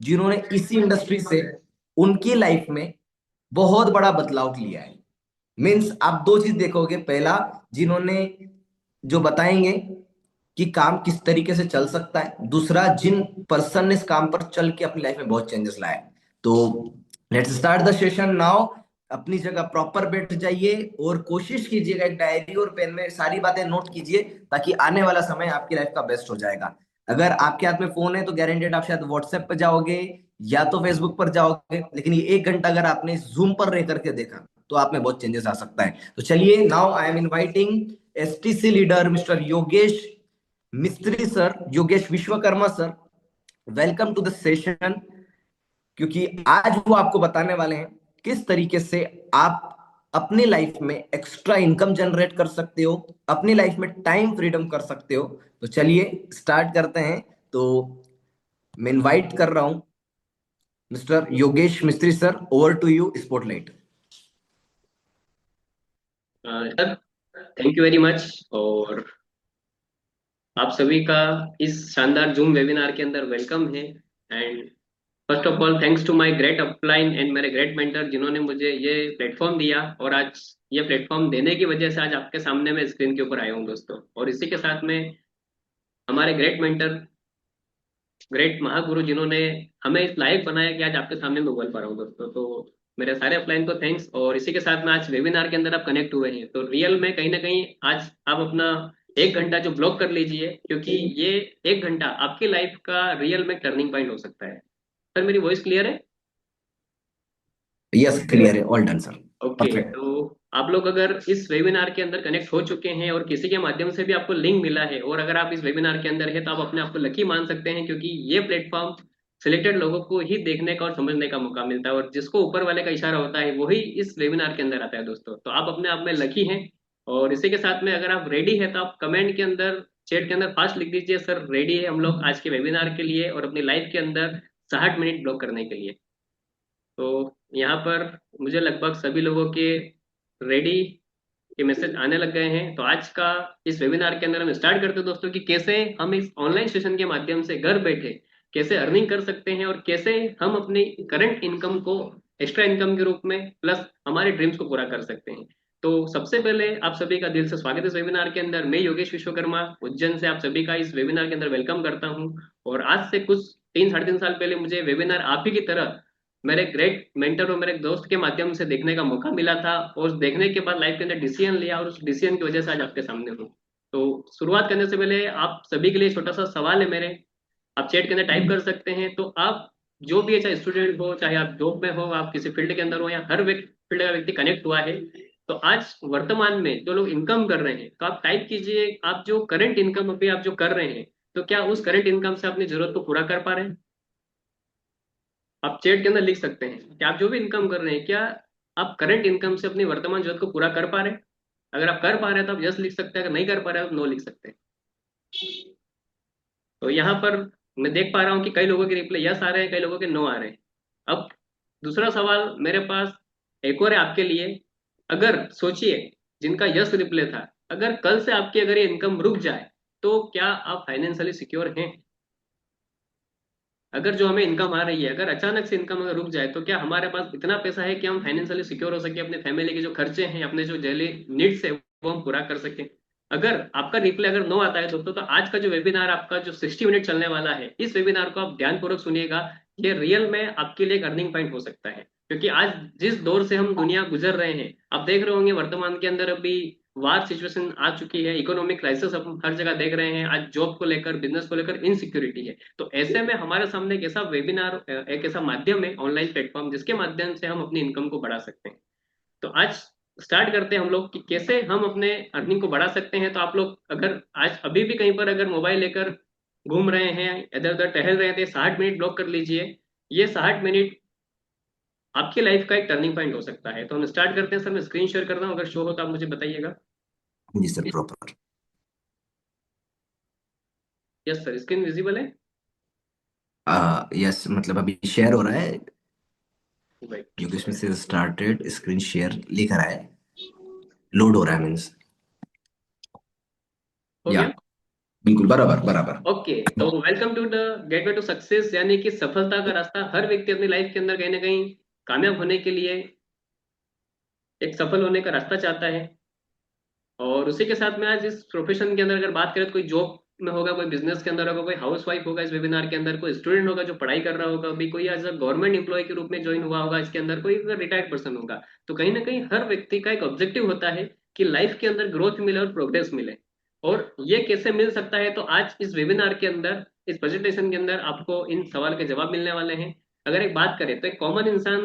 जिन्होंने इसी इंडस्ट्री से उनकी लाइफ में बहुत बड़ा बदलाव लिया है। मीन्स आप दो चीज देखोगे, पहला जिन्होंने जो बताएंगे कि काम किस तरीके से चल सकता है, दूसरा जिन पर्सन ने इस काम पर चल के अपनी लाइफ में बहुत चेंजेस लाए। तो let's start the session now. अपनी जगह प्रॉपर बैठ जाइए और कोशिश कीजिएगा एक डायरी और पेन में सारी बातें नोट कीजिए, ताकि आने वाला समय आपकी लाइफ का बेस्ट हो जाएगा। अगर आपके हाथ में फोन है तो गारंटेड आप शायद व्हाट्सएप पर जाओगे या तो फेसबुक पर जाओगे, लेकिन ये 1 घंटा अगर आपने जूम पर रह करके देखा तो आप में बहुत चेंजेस आ सकता है। तो चलिए, now I am inviting STC leader mister Yogesh Mistry sir, Yogesh Vishwakarma sir. Welcome to the session. क्योंकि आज वो आपको बताने वाले हैं किस तरीके से आप अपनी लाइफ में एक्स्ट्रा इनकम जनरेट कर सकते हो, अपनी लाइफ में टाइम फ्रीडम कर सकते हो। तो चलिए स्टार्ट करते हैं। तो मैं इनवाइट कर रहा हूं mister Yogesh Mistry sir, over to you, spotlight. Sir, thank you very much. और आप सभी का इस शानदार जूम वेबिनार के अंदर वेलकम है। And first of all thanks to my great upline and मेरे ग्रेट मेंटर, जिन्होंने मुझे ये प्लेटफॉर्म दिया। और आज ये प्लेटफॉर्म देने की वजह से आज आपके सामने मैं स्क्रीन के ऊपर आया हूँ दोस्तों। और इसी के साथ में हमारे ग्रेट मेंटर, ग्रेट महागुरु, जिन्होंने हमें इस लायक बनाया कि आज आपके सामने मैं बोल पा रहा हूँ दोस्तों। तो मेरे सारे अपलाइन को थैंक्स। और इसी के साथ में आज वेबिनार के अंदर आप कनेक्ट हुए हैं, तो रियल में कहीं ना कहीं आज आप अपना 1 घंटा जो ब्लॉक कर लीजिए, क्योंकि ये 1 घंटा आपकी लाइफ का रियल में टर्निंग पॉइंट हो सकता है। सर, मेरी वॉइस क्लियर है? यस, क्लियर है, all done sir. Okay, perfect. तो आप लोग अगर इस वेबिनार के अंदर कनेक्ट हो चुके हैं और किसी के माध्यम से भी आपको लिंक मिला है, और अगर आप इस वेबिनार के अंदर है, तो आप अपने आप को लकी मान सकते हैं, क्योंकि ये प्लेटफॉर्म सिलेक्टेड लोगों को ही देखने का और समझने का मौका मिलता है, और जिसको ऊपर वाले का इशारा होता है वही इस वेबिनार के अंदर आता है दोस्तों। तो आप अपने आप में लकी हैं। और इसी के साथ में अगर आप रेडी है, तो आप कमेंट के अंदर, चैट के अंदर फास्ट लिख दीजिए, सर रेडी है हम लोग आज के वेबिनार के लिए और अपनी लाइफ के अंदर 60 मिनट ब्लॉक करने के लिए। तो यहाँ पर मुझे लगभग सभी लोगों के रेडी के मैसेज आने लग गए हैं। तो आज का इस वेबिनार के अंदर हम स्टार्ट करते हैं दोस्तों, कि कैसे हम इस ऑनलाइन सेशन के माध्यम से घर बैठे कैसे अर्निंग कर सकते हैं, और कैसे हम अपनी करंट इनकम को एक्स्ट्रा इनकम के रूप में प्लस हमारे ड्रीम्स को पूरा कर सकते हैं। तो सबसे पहले आप सभी का दिल से स्वागत है इस वेबिनार के अंदर। मैं योगेश विश्वकर्मा उज्जैन से आप सभी का इस वेबिनार के अंदर वेलकम करता हूं। और आज से कुछ 3 साढ़े 3 साल पहले मुझे वेबिनार आप ही की तरह मेरे ग्रेट मेंटर और मेरे एक दोस्त के माध्यम से देखने का मौका मिला था, और उस देखने के बाद लाइफ के अंदर डिसीजन लिया, और उस डिसीजन की वजह से आज आपके सामने हूँ। तो शुरुआत करने से पहले आप सभी के लिए छोटा सा सवाल है मेरे। आप चैट के अंदर टाइप कर सकते हैं। तो आप जो भी है, चाहे स्टूडेंट हो, चाहे आप जॉब में हो, आप किसी फील्ड के अंदर हो, या हर व्यक्ति फील्ड का व्यक्ति कनेक्ट हुआ है, तो आज वर्तमान में जो लोग इनकम कर रहे हैं, तो आप टाइप कीजिए, आप जो करंट इनकम अभी आप जो कर रहे हैं, तो क्या उस करंट इनकम से अपनी जरूरत को पूरा कर पा रहे हैं? आप चैट के अंदर लिख सकते हैं कि आप जो भी इनकम कर रहे हैं, क्या आप करंट इनकम से अपनी वर्तमान जरूरत को पूरा कर पा रहे हैं? अगर आप कर पा रहे हैं तो आप यस लिख सकते हैं, अगर नहीं कर पा रहे हैं तो नो लिख सकते हैं। तो यहाँ पर मैं देख पा रहा हूँ कि कई लोगों के रिप्लाई यस आ रहे हैं, कई लोगों के नो आ रहे हैं। अब दूसरा सवाल मेरे पास एक और है आपके लिए। अगर सोचिए, जिनका यस रिप्लाई था, अगर कल से आपकी अगर ये इनकम रुक जाए, तो क्या आप फाइनेंशियली सिक्योर हैं? अगर जो हमें इनकम आ रही है, अगर अचानक से इनकम अगर रुक जाए, तो क्या हमारे पास इतना पैसा है कि हम फाइनेंशियली सिक्योर हो सके, अपने फैमिली के जो खर्चे हैं, अपने जो डेली नीड्स है, वो हम पूरा कर सकें? अगर आपका रिप्लाई अगर नो आता है दोस्तों, तो आज का जो वेबिनार आपका जो 60 मिनट चलने वाला है, इस वेबिनार को आप ध्यानपूर्वक सुनिएगा। ये रियल में आपके लिए एक अर्निंग पॉइंट हो सकता है। क्योंकि आज जिस दौर से हम दुनिया गुजर रहे हैं, आप देख रहे होंगे वर्तमान के अंदर अभी वार सिचुएशन आ चुकी है, इकोनॉमिक क्राइसिस हम हर जगह देख रहे हैं, आज जॉब को लेकर, बिजनेस को लेकर इनसिक्योरिटी है। तो ऐसे में हमारे सामने एक ऐसा वेबिनार, एक ऐसा माध्यम है, ऑनलाइन प्लेटफॉर्म, जिसके माध्यम से हम अपनी इनकम को बढ़ा सकते हैं। तो आज स्टार्ट करते हैं हम लोग कि कैसे हम अपने अर्निंग को बढ़ा सकते हैं। तो आप लोग अगर आज अभी भी कहीं पर अगर मोबाइल लेकर घूम रहे हैं, इधर उधर टहल रहे थे, 60 मिनट ब्लॉक कर लीजिए। ये 60 मिनट आपकी लाइफ का एक टर्निंग पॉइंट हो सकता है। तो हम स्टार्ट करते हैं। सर, मैं स्क्रीन शेयर कर रहा हूँ, अगर शो हो तो आप मुझे बताइएगा। जी sir, proper. Yes sir, screen visible है? यस, मतलब अभी शेयर हो रहा है। राइट। योगेश में से स्टार्टेड स्क्रीन शेयर लिख रहा है, लोड हो रहा है मीन्स। हो या गया? बिल्कुल, बराबर बराबर। ओके, तो welcome to the gateway to success, यानी कि सफलता का रास्ता। हर व्यक्ति अपनी लाइफ के अंदर कहीं ना कहीं कामयाब होने के लिए एक सफल होने का रास्ता चाहता है। और उसी के साथ में आज इस प्रोफेशन के अंदर अगर बात करें तो कोई जॉब में होगा, कोई बिजनेस के अंदर होगा, कोई हाउस वाइफ होगा इस वेबिनार के अंदर, कोई स्टूडेंट होगा जो पढ़ाई कर रहा होगा अभी, कोई एज अ गवर्नमेंट एम्प्लॉय के रूप में ज्वाइन हुआ होगा इसके अंदर, कोई रिटायर्ड पर्सन होगा। तो कहीं ना कहीं हर व्यक्ति का एक ऑब्जेक्टिव होता है कि लाइफ के अंदर ग्रोथ मिले और प्रोग्रेस मिले। और ये कैसे मिल सकता है, तो आज इस वेबिनार के अंदर, इस प्रेजेंटेशन के अंदर आपको इन सवाल के जवाब मिलने वाले हैं। अगर एक बात करें तो एक कॉमन इंसान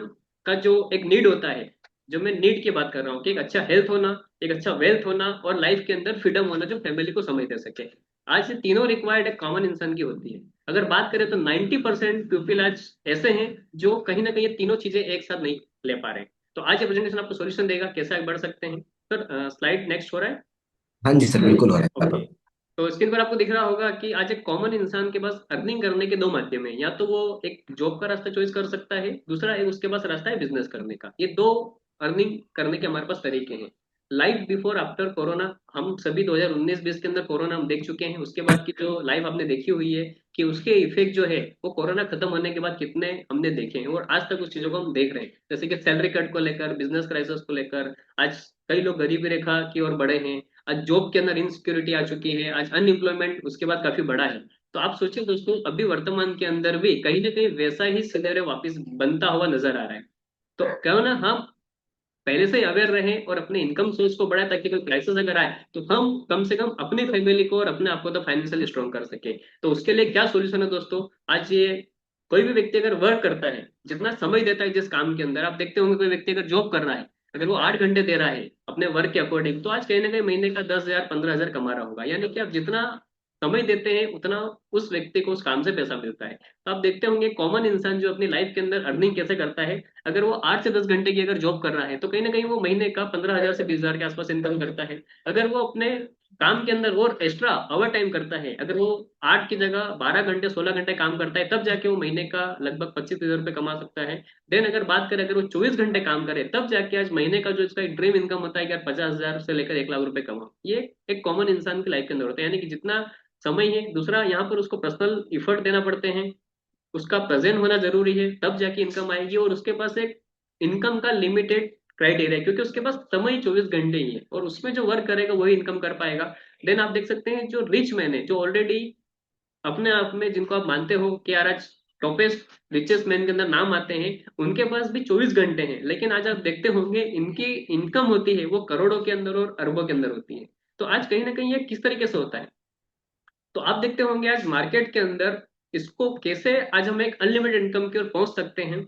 का जो एक नीड होता है, जो मैं नीड की बात कर रहा हूँ कि एक अच्छा हेल्थ होना, एक अच्छा वेल्थ होना और लाइफ के अंदर फ्रीडम होना जो फैमिली को समय दे सके, आज ये तीनों रिक्वायर्ड एक कॉमन इंसान की होती है। अगर बात करें तो 90% पीपल आज ऐसे हैं जो कहीं ना कहीं ये तीनों चीजें एक साथ नहीं ले पा रहे हैं। तो आज ये प्रेजेंटेशन आपको सॉल्यूशन देगा कैसे आगे बढ़ सकते हैं। सर, स्लाइड नेक्स्ट हो रहा है। हाँ जी सर, बिल्कुल हो रहा ओके, है। तो स्क्रीन पर आपको दिख रहा होगा कि आज एक कॉमन इंसान के पास अर्निंग करने के दो माध्यम है। या तो वो एक जॉब का रास्ता चॉइस कर सकता है, दूसरा है उसके पास रास्ता है बिजनेस करने का। ये दो अर्निंग करने के हमारे पास तरीके हैं। लाइफ बिफोर आफ्टर कोरोना, हम सभी 2019-20 के अंदर कोरोना हम देख चुके हैं। उसके बाद की जो लाइफ आपने देखी हुई है कि उसके इफेक्ट जो है वो कोरोना खत्म होने के बाद कितने हमने देखे हैं, और आज तक उस चीजों को हम देख रहे हैं। जैसे कि सैलरी कट को लेकर, बिजनेस क्राइसिस को लेकर, आज कई लोग गरीबी रेखा की ओर बढ़े हैं। आज जॉब के अंदर इनसिक्योरिटी आ चुकी है, आज अनएम्प्लॉयमेंट उसके बाद काफी बढ़ा है। तो आप सोचिए दोस्तों, अभी वर्तमान के अंदर भी कहीं ना कहीं वैसा ही सिनेरियो वापस बनता हुआ नजर आ रहा है। तो क्यों ना हम पहले से अवेयर रहें और अपने इनकम सोर्स को बढ़ाएं, ताकि कोई क्राइसिस अगर आए तो हम कम से कम अपनी फैमिली को और अपने आप को तो फाइनेंशियली स्ट्रॉन्ग कर सके। तो उसके लिए क्या सोल्यूशन है दोस्तों, आज ये कोई भी व्यक्ति अगर वर्क करता है, जितना समय देता है जिस काम के अंदर, आप देखते होंगे कोई व्यक्ति अगर जॉब कर रहा है, अगर वो 8 घंटे दे रहा है अपने वर्क के अकॉर्डिंग, तो आज कहीं ना कहीं महीने का 10,000 15,000 कमा रहा होगा। यानी कि आप जितना समय देते हैं उतना उस व्यक्ति को उस काम से पैसा मिलता है। तो आप देखते होंगे कॉमन इंसान जो अपनी लाइफ के अंदर अर्निंग कैसे करता है, अगर वो 8 से 10 घंटे की अगर जॉब कर रहा है तो कहीं ना कहीं वो महीने का 15,000 से 20,000 के आसपास इनकम करता है। अगर वो अपने काम के अंदर और एक्स्ट्रा ओवर टाइम करता है, अगर वो 8 की जगह 12 घंटे 16 घंटे काम करता है, तब जाके वो महीने का लगभग 25,000 रुपये कमा सकता है। देन अगर बात करें, अगर वो 24 घंटे काम करे, तब जाके आज महीने का जो इसका एक ड्रीम इनकम होता है कि यार 50,000 से लेकर 1 लाख रुपए कमाओ, ये एक कॉमन इंसान की लाइफ के अंदर होता है। यानी कि जितना समय है, दूसरा यहाँ पर उसको पर्सनल इफर्ट देना पड़ते हैं, उसका प्रेजेंट होना जरूरी है, तब जाके इनकम आएगी। और उसके पास एक इनकम का लिमिटेड क्राइटेरिया है, क्योंकि उसके पास समय 24 घंटे ही है और उसमें जो वर्क करेगा वही इनकम कर पाएगा। देन आप देख सकते हैं जो रिच मैन है, जो ऑलरेडी अपने आप में जिनको आप मानते हो कि यार आज टॉपेस्ट रिचेस्ट मैन के अंदर नाम आते हैं, उनके पास भी 24 घंटे हैं, लेकिन आज आप देखते होंगे इनकी इनकम होती है वो करोड़ों के अंदर और अरबों के अंदर होती है। तो आज कहीं ना कहीं ये किस तरीके से होता है, तो आप देखते होंगे आज मार्केट के अंदर इसको कैसे आज हम एक अनलिमिटेड इनकम की ओर पहुंच सकते हैं,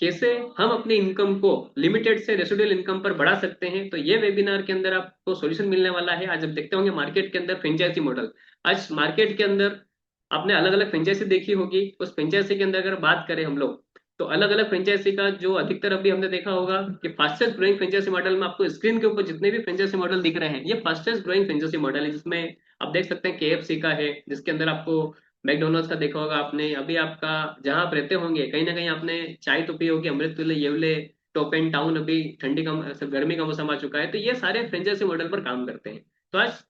कैसे हम अपनी इनकम को लिमिटेड से रेसिडुअल इनकम पर बढ़ा सकते हैं। तो ये वेबिनार के अंदर आपको सॉल्यूशन मिलने वाला है। आज आप देखते होंगे मार्केट के अंदर फ्रेंचाइजी मॉडल, आज मार्केट के अंदर आपने अलग अलग फ्रेंचाइजी देखी होगी। उस फ्रेंचाइजी के अंदर अगर बात करें हम लोग, तो अलग अलग फ्रेंचाइजी का जो अधिकतर अभी हमने देखा होगा कि फास्टेस्ट ग्रोइंग फ्रेंचाइजी मॉडल में आपको स्क्रीन के ऊपर जितने भी फ्रेंचाइजी मॉडल दिख रहे हैं, ये फास्टेस्ट ग्रोइंग फ्रेंचाइजी मॉडल है। जिसमें आप देख सकते हैं केएफसी का है, जिसके अंदर आपको मैकडोनल्ड्स का देखा होगा आपने। अभी आपका जहां आप रहते होंगे कहीं ना कहीं आपने चाय तो पी होगी, Amruttulya, Yewale, top and town, अभी ठंडी का गर्मी का मौसम आ चुका है, तो ये सारे फ्रेंचाइजी मॉडल पर काम करते हैं। तो आज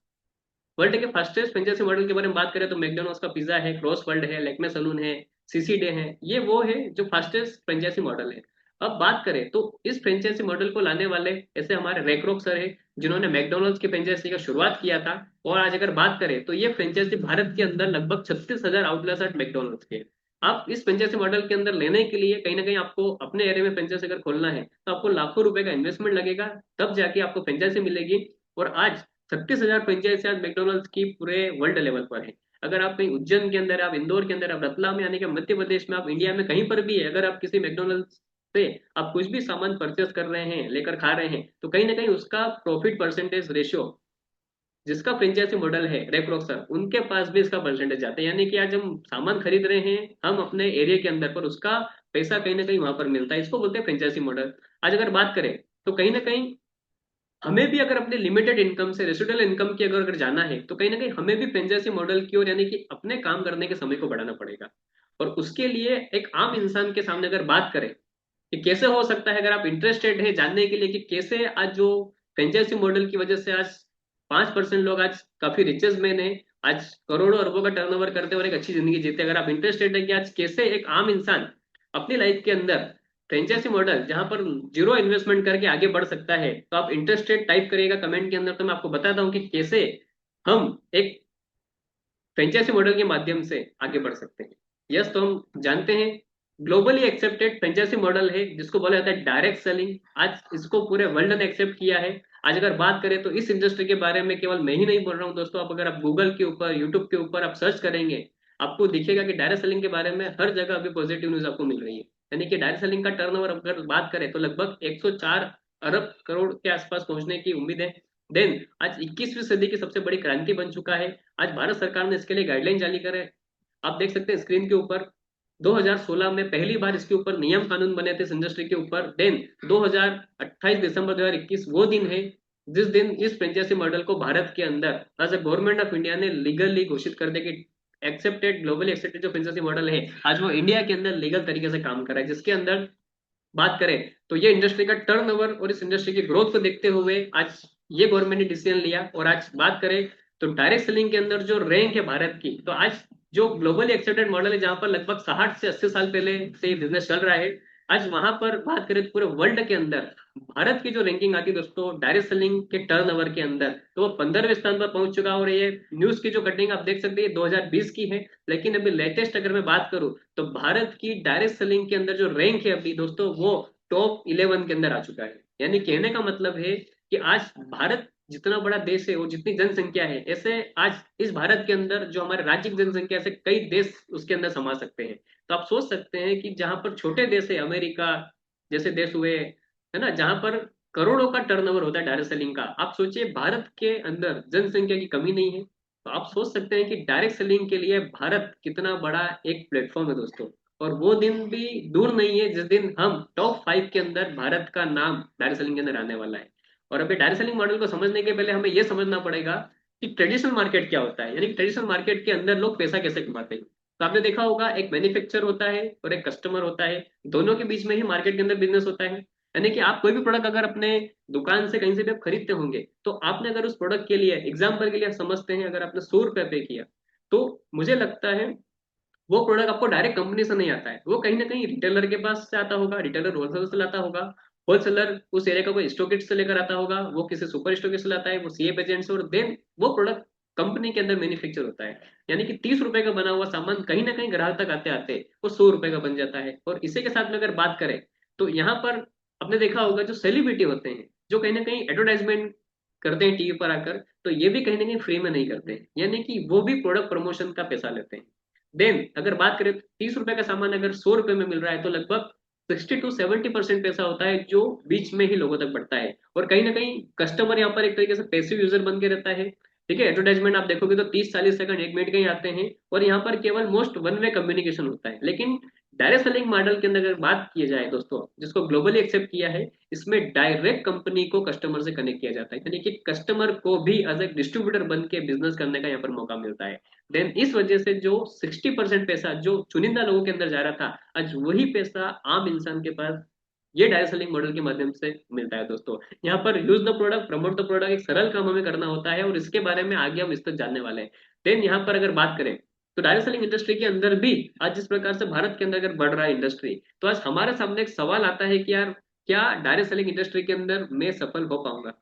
वर्ल्ड के फास्टेस्ट फ्रेंचाइजी मॉडल के बारे में बात करें तो मैकडोनल्ड्स का पिज्जा है, क्रॉस वर्ल्ड है, लेक्मे सलून है, सीसी डे है, ये वो है जो फास्टेस्ट फ्रेंचाइजी मॉडल है। अब बात करें तो इस फ्रेंचाइजी मॉडल को लाने वाले ऐसे हमारे रैकरॉक सर है, जिन्होंने मैकडोनल्ड्स की फ्रेंचाइजी का शुरुआत किया था। और आज अगर बात करें तो ये फ्रेंचाइजी भारत के अंदर लगभग 36,000 आउटलेट्स एट मैकडोनल्ड्स के। आप इस फ्रेंचाइजी मॉडल के अंदर लेने के लिए कहीं ना कहीं आपको अपने एरिया में फ्रेंचाइजी अगर खोलना है तो आपको लाखों रुपए का इन्वेस्टमेंट लगेगा, तब जाके आपको फ्रेंचाइजी मिलेगी। और आज 36,000 फ्रेंचाइजी आज मैकडोनल्ड्स की पूरे वर्ल्ड लेवल पर है। अगर आप कहीं उज्जैन के अंदर, आप इंदौर के अंदर, आप रतलाम में, यानी कि मध्य प्रदेश में, आप इंडिया में कहीं पर भी है, अगर आप किसी मैकडोनल्ड्स से आप कुछ भी सामान परचेस कर रहे हैं, लेकर खा रहे हैं, तो कहीं ना कहीं उसका प्रॉफिट परसेंटेज रेशियो जिसका फ्रेंचाइजी मॉडल है रेप्रॉक सर, उनके पास भी इसका परसेंटेज जाता है। यानी कि आज हम सामान खरीद रहे हैं हम अपने एरिया के अंदर, पर उसका पैसा कहीं ना कहीं वहां पर मिलता है। इसको बोलते हैं फ्रेंचाइजी मॉडल। आज अगर बात करें तो कहीं ना कहीं हमें भी अगर अपने लिमिटेड इनकम से रेसिडुअल इनकम की अगर अगर जाना है, तो कहीं ना कहीं हमें भी फ्रेंचाइजी मॉडल की ओर, यानी कि अपने काम करने के समय को बढ़ाना पड़ेगा। और उसके लिए एक आम इंसान के सामने अगर बात करें कि कैसे हो सकता है, अगर आप इंटरेस्टेड है जानने के लिए कि कैसे आज जो फ्रेंचाइजी मॉडल की वजह से आज 5% लोग आज काफी रिचेस्ट मैन है, आज करोड़ों अरबों का टर्नओवर करते हैं और एक अच्छी जिंदगी जीते हैं। अगर आप इंटरेस्टेड है कि आज कैसे एक आम इंसान अपनी लाइफ के अंदर फ्रेंचाइजी मॉडल जहां पर जीरो इन्वेस्टमेंट करके आगे बढ़ सकता है, तो आप इंटरेस्टेड टाइप करिएगा कमेंट के अंदर, तो मैं आपको बताता हूँ कि कैसे हम एक फ्रेंचाइजी मॉडल के माध्यम से आगे बढ़ सकते हैं। यस, तो हम जानते हैं ग्लोबली एक्सेप्टेड फ्रेंचाइजी मॉडल है जिसको बोला जाता है डायरेक्ट सेलिंग। आज इसको पूरे वर्ल्ड ने एक्सेप्ट किया है। आज अगर बात करें तो इस इंडस्ट्री के बारे में केवल मैं ही नहीं बोल रहा हूँ दोस्तों, आप अगर आप गूगल के ऊपर, यूट्यूब के ऊपर आप सर्च करेंगे, आपको दिखेगा कि डायरेक्ट सेलिंग के बारे में हर जगह अभी पॉजिटिव न्यूज आपको मिल रही है। यानी कि डायरेक्ट सेलिंग का टर्नओवर अगर बात करें तो लगभग 104 अरब करोड़ के आसपास पहुंचने की उम्मीद है। देन आज 21वीं सदी की सबसे बड़ी क्रांति बन चुका है। आज भारत सरकार ने इसके लिए गाइडलाइन जारी करे, आप देख सकते हैं स्क्रीन के ऊपर। 2016 में पहली बार इसके ऊपर नियम कानून बने थे इस इंडस्ट्री के ऊपर। देन 2028 दिसंबर 2021 वो दिन है जिस दिन इस फ्रेंचाइजी मॉडल को भारत के अंदर as a government of India ने लीगली घोषित कर दिया कि एक्सेप्टेड, ग्लोबली एक्सेप्टेड जो फ्रेंचाइजी मॉडल है आज वो इंडिया के अंदर लीगल तरीके से काम कर रहा है। जिसके अंदर बात करें तो ये इंडस्ट्री का टर्नओवर और इस इंडस्ट्री की ग्रोथ को देखते हुए आज ये गवर्नमेंट ने डिसीजन लिया। और आज बात करें तो डायरेक्ट सेलिंग के अंदर जो रैंक है भारत की, तो आज जो ग्लोबली एक्सेप्टेड मॉडल है जहां पर लगभग 60 से 80 साल पहले से बिजनेस चल रहा है, आज वहां पर बात करें तो पूरे वर्ल्ड के अंदर भारत की जो रैंकिंग आती है दोस्तों डायरेक्ट सेलिंग के टर्नओवर के अंदर, तो वो 15वें स्थान पर पहुंच चुका है। और ये न्यूज की जो कटिंग आप देख सकते हैं 2020 की है, लेकिन अभी लेटेस्ट अगर मैं बात करूं तो भारत की डायरेक्ट सेलिंग के अंदर जो रैंक है अभी दोस्तों वो टॉप 11 के अंदर आ चुका है। यानी कहने का मतलब है कि आज भारत जितना बड़ा देश है और जितनी जनसंख्या है, ऐसे आज इस भारत के अंदर जो हमारे राज्य की जनसंख्या से कई देश उसके अंदर समा सकते हैं। तो आप सोच सकते हैं कि जहां पर छोटे देश है, अमेरिका जैसे देश हुए, है ना, जहां पर करोड़ों का टर्नओवर होता है डायरेक्ट सेलिंग का, आप सोचिए भारत के अंदर जनसंख्या की कमी नहीं है, तो आप सोच सकते हैं कि डायरेक्ट सेलिंग के लिए भारत कितना बड़ा एक प्लेटफॉर्म है दोस्तों। और वो दिन भी दूर नहीं है जिस दिन हम टॉप 5 के अंदर भारत का नाम डायरेक्ट सेलिंग के अंदर आने वाला है। और अभी डायरेक्ट सेलिंग मॉडल को समझने के पहले हमें यह समझना पड़ेगा कि ट्रेडिशनल मार्केट क्या होता है, यानी कि ट्रेडिशनल मार्केट के अंदर लोग पैसा कैसे कमाते हैं। तो आपने देखा होगा एक मैन्युफैक्चर होता है और एक कस्टमर होता है, दोनों के बीच में ही मार्केट के अंदर बिजनेस होता है। यानी कि आप कोई भी प्रोडक्ट अगर अपने दुकान से कहीं से भी आप खरीदते होंगे, तो आपने अगर उस प्रोडक्ट के लिए एग्जाम्पल के लिए आप समझते हैं अगर आपने 100 रुपये पे किया, तो मुझे लगता है वो प्रोडक्ट आपको डायरेक्ट कंपनी से नहीं आता है, वो कहीं ना कहीं रिटेलर के पास से आता होगा, रिटेलर होलसेलर से लाता होगा, होलसेलर उस एरिया का कोई स्टॉकिस्ट से लेकर आता होगा, वो किसी सुपर स्टॉकिस्ट से लाता है, वो सीएफ एजेंट से, और देन वो प्रोडक्ट कंपनी के अंदर मैन्युफैक्चर होता है। यानी कि 30 रुपए का बना हुआ सामान कहीं ना कहीं ग्राहक तक आते आते वो 100 रुपए का बन जाता है। और इसी के साथ में अगर बात करें तो यहाँ पर आपने देखा होगा जो सेलिब्रिटी होते हैं जो कहीं ना कहीं एडवर्टाइजमेंट करते हैं टीवी पर आकर, तो ये भी कहीं ना कहीं फ्री में नहीं करते हैं, यानी कि वो भी प्रोडक्ट प्रमोशन का पैसा लेते हैं। देन अगर बात करें तो 30 रुपए का सामान अगर 100 रुपए में मिल रहा है, तो लगभग 60 to 70% पैसा होता है जो बीच में ही लोगों तक बढ़ता है। और कहीं ना कहीं कस्टमर यहाँ पर एक तरीके से पैसिव यूजर बन के रहता है। ठीक है, एडवर्टाइजमेंट आप देखोगे तो 30-40 सेकंड 1 मिनट के ही आते हैं, और यहाँ पर केवल मोस्ट वन वे कम्युनिकेशन होता है। लेकिन डायरेक्ट सेलिंग मॉडल के अंदर अगर बात की जाए दोस्तों, जिसको ग्लोबली एक्सेप्ट किया है, इसमें डायरेक्ट कंपनी को कस्टमर से कनेक्ट किया जाता है, यानी कि कस्टमर को भी एज ए डिस्ट्रीब्यूटर बन के बिजनेस करने का यहाँ पर मौका मिलता है। देन इस वजह से जो 60% पैसा जो चुनिंदा लोगों के अंदर जा रहा था, आज वही पैसा आम इंसान के पास ये डायरेक्ट सेलिंग मॉडल के माध्यम से मिलता है दोस्तों। यहाँ पर use the product, promote the product, एक सरल काम हमें करना होता है, और इसके बारे में आगे हम विस्तृत जानने वाले हैं। देन यहाँ पर अगर बात करें तो डायरेक्ट सेलिंग इंडस्ट्री के अंदर भी आज जिस प्रकार से भारत के अंदर अगर बढ़ रहा है इंडस्ट्री, तो आज हमारे सामने एक सवाल आता है कि यार क्या डायरेक्ट सेलिंग इंडस्ट्री के अंदर मैं सफल हो पाऊंगा।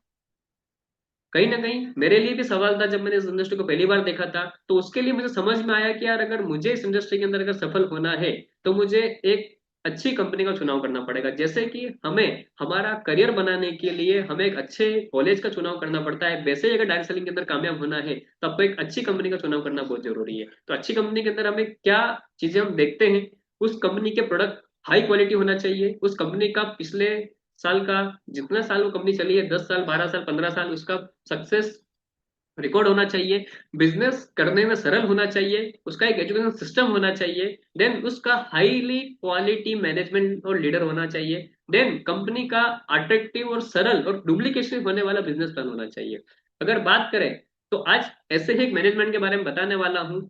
कहीं ना कहीं मेरे लिए भी सवाल था जब मैंने इस इंडस्ट्री को पहली बार देखा था। तो उसके लिए मुझे समझ में आया कि यार अगर मुझे इस इंडस्ट्री के अंदर अगर सफल होना है, तो मुझे एक अच्छी कंपनी का चुनाव करना पड़ेगा। जैसे कि हमें हमारा करियर बनाने के लिए हमें एक अच्छे कॉलेज का चुनाव करना पड़ता है, वैसे ही अगर डायरेक्ट सेलिंग के अंदर कामयाब होना है तो आपको एक अच्छी कंपनी का चुनाव करना बहुत जरूरी है। तो अच्छी कंपनी के अंदर हमें क्या चीजें हम देखते हैं, उस कंपनी के प्रोडक्ट हाई क्वालिटी होना चाहिए, उस कंपनी का पिछले साल का जितना साल वो कंपनी चली है, 10 साल, 12 साल, 15 साल, उसका सक्सेस रिकॉर्ड होना चाहिए, बिजनेस करने में सरल होना चाहिए, उसका एक एजुकेशन सिस्टम होना चाहिए, देन उसका हाईली क्वालिटी मैनेजमेंट और लीडर होना चाहिए, देन कंपनी का अट्रैक्टिव और सरल और डुप्लीकेशन होने वाला बिजनेस प्लान होना चाहिए। अगर बात करें तो आज ऐसे ही एक मैनेजमेंट के बारे में बताने वाला हूं।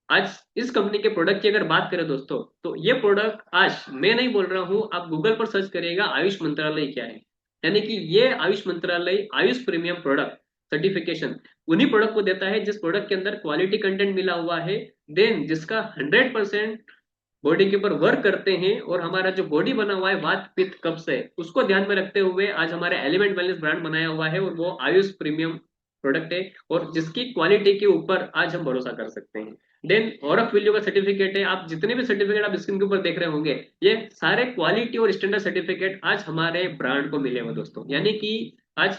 आज इस कंपनी के प्रोडक्ट की अगर बात करें दोस्तों, तो ये प्रोडक्ट आज मैं नहीं बोल रहा हूं, आप गूगल पर सर्च करिएगा आयुष मंत्रालय क्या है। यानी कि ये आयुष मंत्रालय आयुष प्रीमियम प्रोडक्ट सर्टिफिकेशन, उन्हीं प्रोडक्ट को देता है जिस प्रोडक्ट के अंदर क्वालिटी कंटेंट मिला हुआ है, देन जिसका 100% बॉडी के ऊपर वर्क करते हैं, और हमारा जो बॉडी बना हुआ है वात पित्त कब्ज से, उसको ध्यान में रखते हुए आज हमारे एलिमेंट वेलनेस ब्रांड बनाया हुआ है, और वो आयुष प्रीमियम प्रोडक्ट है, और जिसकी क्वालिटी के ऊपर आज हम भरोसा कर सकते हैं। देन ऑरफ वैल्यू का सर्टिफिकेट है, आप जितने भी सर्टिफिकेट आप स्क्रीन के ऊपर देख रहे होंगे, ये सारे क्वालिटी और स्टैंडर्ड सर्टिफिकेट आज हमारे ब्रांड को मिले हुए दोस्तों, यानी कि आज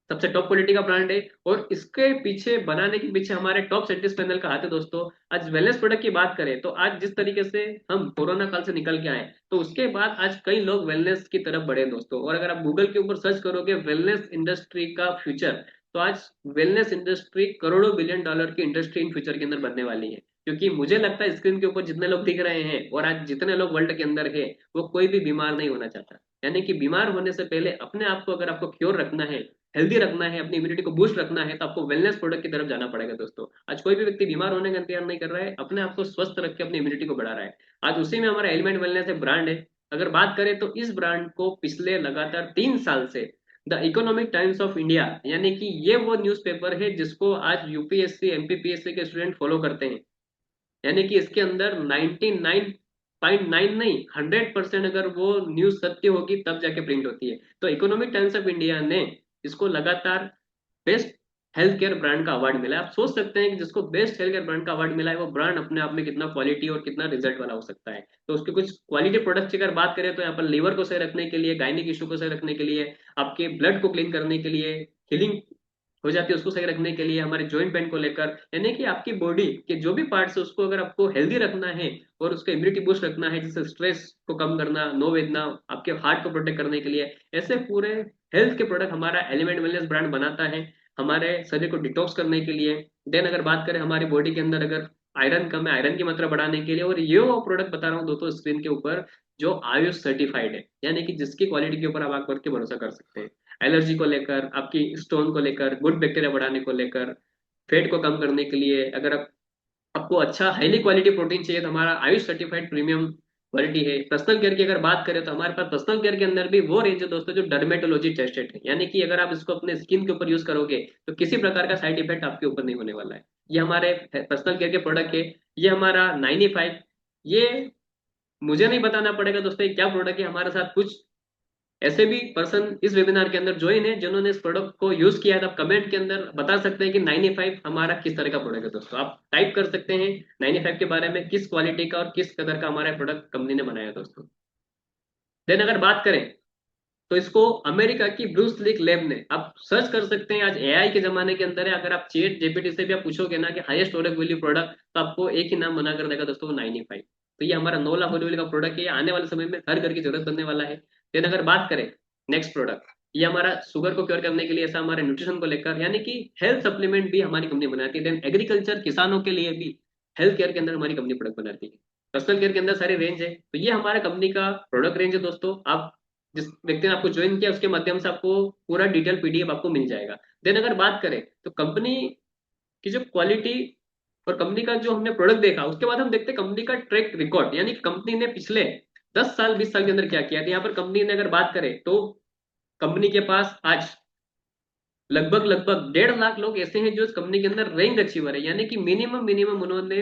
सबसे टॉप क्वालिटी का ब्रांड है, और इसके पीछे बनाने के पीछे हमारे टॉप साइंटिस्ट पैनल का हाथ है दोस्तों। आज वेलनेस प्रोडक्ट की बात करें तो आज जिस तरीके से हम कोरोना काल से निकल के आए, तो उसके बाद आज कई लोग वेलनेस की तरफ बढ़े दोस्तों, और अगर आप गूगल के ऊपर सर्च करोगे वेलनेस इंडस्ट्री का फ्यूचर, तो आज वेलनेस इंडस्ट्री करोड़ों बिलियन डॉलर की इंडस्ट्री इन फ्यूचर के अंदर बनने वाली है। क्योंकि मुझे लगता है स्क्रीन के ऊपर जितने लोग दिख रहे हैं और आज जितने लोग वर्ल्ड के अंदर है, वो कोई भी बीमार नहीं होना चाहता। यानी कि बीमार होने से पहले अपने आप को अगर आपको क्योर रखना है, हेल्दी रखना है, अपनी इम्यूनिटी को बूस्ट रखना है, तो आपको वेलनेस प्रोडक्ट की तरफ जाना पड़ेगा दोस्तों। आज कोई भी व्यक्ति बीमार होने का इंतजार नहीं कर रहा है, अपने आप को स्वस्थ रख के अपनी इम्यूनिटी को बढ़ा रहा है। आज उसी में हमारा एलिमेंट वेलनेस है ब्रांड है। अगर बात करें तो इस ब्रांड को पिछले लगातार 3 साल से the economic times of India, यानी कि ये वो न्यूज़पेपर है जिसको आज यूपीएससी एमपीपीएससी के स्टूडेंट फॉलो करते हैं, यानी कि इसके अंदर 99.9 नहीं 100% अगर वो न्यूज सत्य होगी तब जाके प्रिंट होती है। तो इकोनॉमिक टाइम्स ऑफ इंडिया ने इसको लगातार बेस्ट हेल्थ केयर ब्रांड का अवार्ड मिला है। आप सोच सकते हैं कि जिसको बेस्ट हेल्थ केयर ब्रांड का अवार्ड मिला है, वो ब्रांड अपने आप में कितना क्वालिटी और कितना रिजल्ट वाला हो सकता है। तो उसके कुछ क्वालिटी प्रोडक्ट्स की अगर बात करें तो यहाँ पर लीवर को सही रखने के लिए, गायनिक इशू को सही रखने के लिए, आपके ब्लड को क्लीन करने के लिए, हीलिंग हो जाती है उसको सही रखने के लिए, हमारे जॉइंट पेन को लेकर, यानी कि आपकी बॉडी के जो भी पार्ट्स है उसको अगर आपको हेल्दी रखना है और उसका इम्यूनिटी बूस्ट रखना है, जैसे स्ट्रेस को कम करना, नो वेदना, आपके हार्ट को प्रोटेक्ट करने के लिए, ऐसे पूरे हेल्थ के प्रोडक्ट हमारा एलिमेंट वेलनेस ब्रांड बनाता है हमारे शरीर को डिटॉक्स करने के लिए। देन अगर बात करें हमारी बॉडी के अंदर अगर आयरन कम है, आयरन की मात्रा बढ़ाने के लिए, और ये वो प्रोडक्ट बता रहा हूँ दोस्तों स्क्रीन के ऊपर जो आयुष सर्टिफाइड है, यानी कि जिसकी क्वालिटी के ऊपर आप आकर के भरोसा कर सकते हैं। एलर्जी को लेकर, आपकी स्टोन को लेकर, गुड बैक्टीरिया बढ़ाने को लेकर, फेट को कम करने के लिए, अगर आप आपको अच्छा हाईली क्वालिटी प्रोटीन चाहिए तो हमारा आयुष सर्टिफाइड प्रीमियम क्वालिटी है। पर्सनल केयर की अगर बात करें तो हमारे पास पर्सनल केयर के अंदर भी वो रेंज है दोस्तों जो डर्मेटोलॉजी टेस्टेड है, यानी कि अगर आप इसको अपने स्किन के ऊपर यूज करोगे तो किसी प्रकार का साइड इफेक्ट आपके ऊपर नहीं होने वाला है। ये हमारे पर्सनल केयर के प्रोडक्ट है। ये हमारा 95, ये मुझे नहीं बताना पड़ेगा दोस्तों ये क्या प्रोडक्ट है। हमारे साथ कुछ ऐसे भी पर्सन इस वेबिनार के अंदर ज्वाइन है जिन्होंने इस प्रोडक्ट को यूज किया है, तो आप कमेंट के अंदर बता सकते हैं कि 95 हमारा किस तरह का प्रोडक्ट है दोस्तों। आप टाइप कर सकते हैं 95 के बारे में, किस क्वालिटी का और किस कदर का हमारा प्रोडक्ट कंपनी ने बनाया है दोस्तों। देन अगर बात करें तो इसको अमेरिका की ब्रूस लीग लैब ने, आप सर्च कर सकते हैं, आज एआई के जमाने के अंदर है, अगर आप चैट जीपीटी से भी आप पूछोगे ना कि हाईएस्ट स्टोरेज वैल्यू प्रोडक्ट, तो आपको एक ही नाम बना कर देगा दोस्तों 95। तो ये हमारा 9 लाख वैल्यू का प्रोडक्ट है, ये आने वाले समय में हर घर की जरूरत बनने वाला है। देन अगर बात करें नेक्स्ट प्रोडक्ट, ये हमारा शुगर को क्योर करने के लिए, ऐसा हमारे न्यूट्रिशन को लेकर, यानी कि हेल्थ सप्लीमेंट भी हमारी कंपनी बनाती है। देन एग्रीकल्चर किसानों के लिए भी हेल्थ केयर के अंदर हमारी कंपनी प्रोडक्ट बनाती है। पर्सनल केयर के अंदर सारी रेंज है। तो ये हमारा कंपनी का प्रोडक्ट रेंज है दोस्तों। आप जिस व्यक्ति ने आपको ज्वाइन किया उसके माध्यम से आपको पूरा डिटेल पीडीएफ आपको मिल जाएगा। देन अगर बात करें तो कंपनी की जो क्वालिटी और कंपनी का जो हमने प्रोडक्ट देखा, उसके बाद हम देखते हैं कंपनी का ट्रैक रिकॉर्ड, यानी कि कंपनी ने पिछले 10 साल 20 साल के अंदर क्या किया था। यहाँ पर कंपनी ने अगर बात करें तो कंपनी के पास आज लगभग लगभग 1.5 लाख लोग ऐसे हैं जो इस कंपनी के अंदर रैंक अचीवर है, यानी कि मिनिमम मिनिमम उन्होंने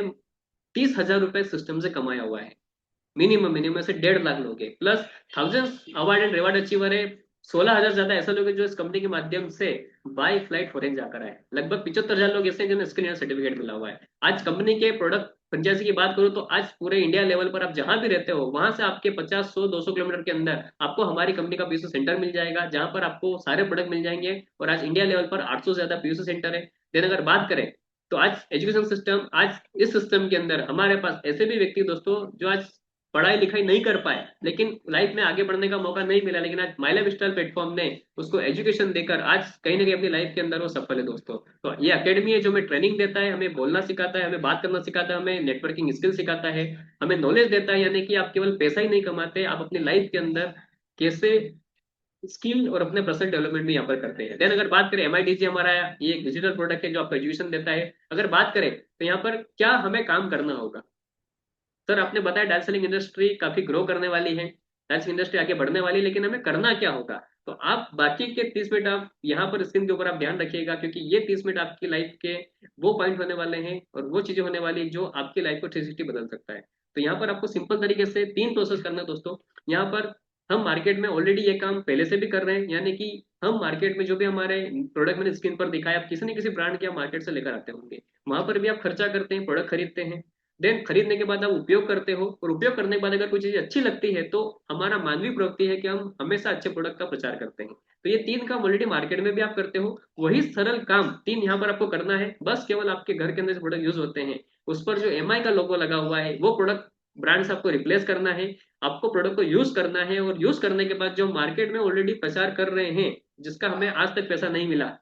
30,000 रुपए सिस्टम से कमाया हुआ है। मिनिमम मिनिमम से 1.5 लाख लोग हैं, plus thousands award and reward achiever है। 16,000 ज्यादा ऐसे लोग हैं जो इस कंपनी के माध्यम से बाय फ्लाइट फॉरेन जाकर आए। लगभग 75,000 लोग ऐसे हैं जिन्हें स्किल सर्टिफिकेट मिला हुआ है। आज कंपनी के प्रोडक्ट फ्रेंचाइजी की बात करूं तो आज पूरे इंडिया लेवल पर आप जहां भी रहते हो वहां से आपके 50 100 200 किलोमीटर के अंदर आपको हमारी कंपनी का पीयूसी सेंटर मिल जाएगा, जहां पर आपको सारे प्रोडक्ट मिल जाएंगे। और आज इंडिया लेवल पर 800 से ज्यादा पीयूसी सेंटर है। देन अगर बात करें तो आज एजुकेशन सिस्टम, आज इस सिस्टम के अंदर हमारे पास ऐसे भी व्यक्ति दोस्तों जो आज पढ़ाई लिखाई नहीं कर पाए, लेकिन लाइफ में आगे बढ़ने का मौका नहीं मिला, लेकिन आज माई लाइफ स्टाइल प्लेटफॉर्म ने उसको एजुकेशन देकर आज कहीं ना कहीं अपनी लाइफ के अंदर वो सफल है दोस्तों। तो ये अकेडमी है जो हमें ट्रेनिंग देता है, हमें बोलना सिखाता है, हमें बात करना सिखाता है, हमें नेटवर्किंग स्किल सिखाता है, हमें नॉलेज देता है। यानी कि आप केवल पैसा ही नहीं कमाते, आप अपनी लाइफ के अंदर कैसे स्किल और अपने पर्सनल डेवलपमेंट भी यहाँ पर करते हैं। देन अगर बात करें एमआईडीसी हमारा ये एक डिजिटल प्रोडक्ट है जो आपको एजुकेशन देता है। अगर बात करें तो यहाँ पर क्या हमें काम करना होगा, सर आपने बताया डांस सेलिंग इंडस्ट्री काफी ग्रो करने वाली है, डांस इंडस्ट्री आगे बढ़ने वाली है, लेकिन हमें करना क्या होगा। तो आप बाकी के 30 मिनट आप यहाँ पर स्क्रीन के ऊपर आप ध्यान रखिएगा, क्योंकि ये 30 मिनट आपकी लाइफ के वो पॉइंट होने वाले हैं और वो चीजें होने वाली है जो आपकी लाइफ को 360 बदल सकता है। तो यहाँ पर आपको सिंपल तरीके से 3 प्रोसेस करना है दोस्तों। यहाँ पर हम मार्केट में ऑलरेडी ये काम पहले से भी कर रहे हैं, यानी कि हम मार्केट में जो भी हमारे प्रोडक्ट मैंने स्क्रीन पर दिखाया, आप किसी न किसी ब्रांड के आप मार्केट से लेकर आते होंगे, वहां पर भी आप खर्चा करते हैं, प्रोडक्ट खरीदते हैं। देन खरीदने के बाद आप उपयोग करते हो, और उपयोग करने के बाद अगर कोई चीज अच्छी लगती है तो हमारा मानवीय प्रवृत्ति है कि हम हमेशा अच्छे प्रोडक्ट का प्रचार करते हैं। तो ये 3 काम ऑलरेडी मार्केट में भी आप करते हो, वही सरल काम 3 यहाँ पर आपको करना है। बस केवल आपके घर के अंदर जो प्रोडक्ट यूज होते हैं उस पर जो एमआई का लोगो लगा हुआ है वो प्रोडक्ट ब्रांड से आपको रिप्लेस करना है। आपको प्रोडक्ट को यूज करना है, और यूज करने के बाद जो मार्केट में ऑलरेडी प्रचार कर रहे हैं जिसका हमें आज तक पैसा नहीं मिला,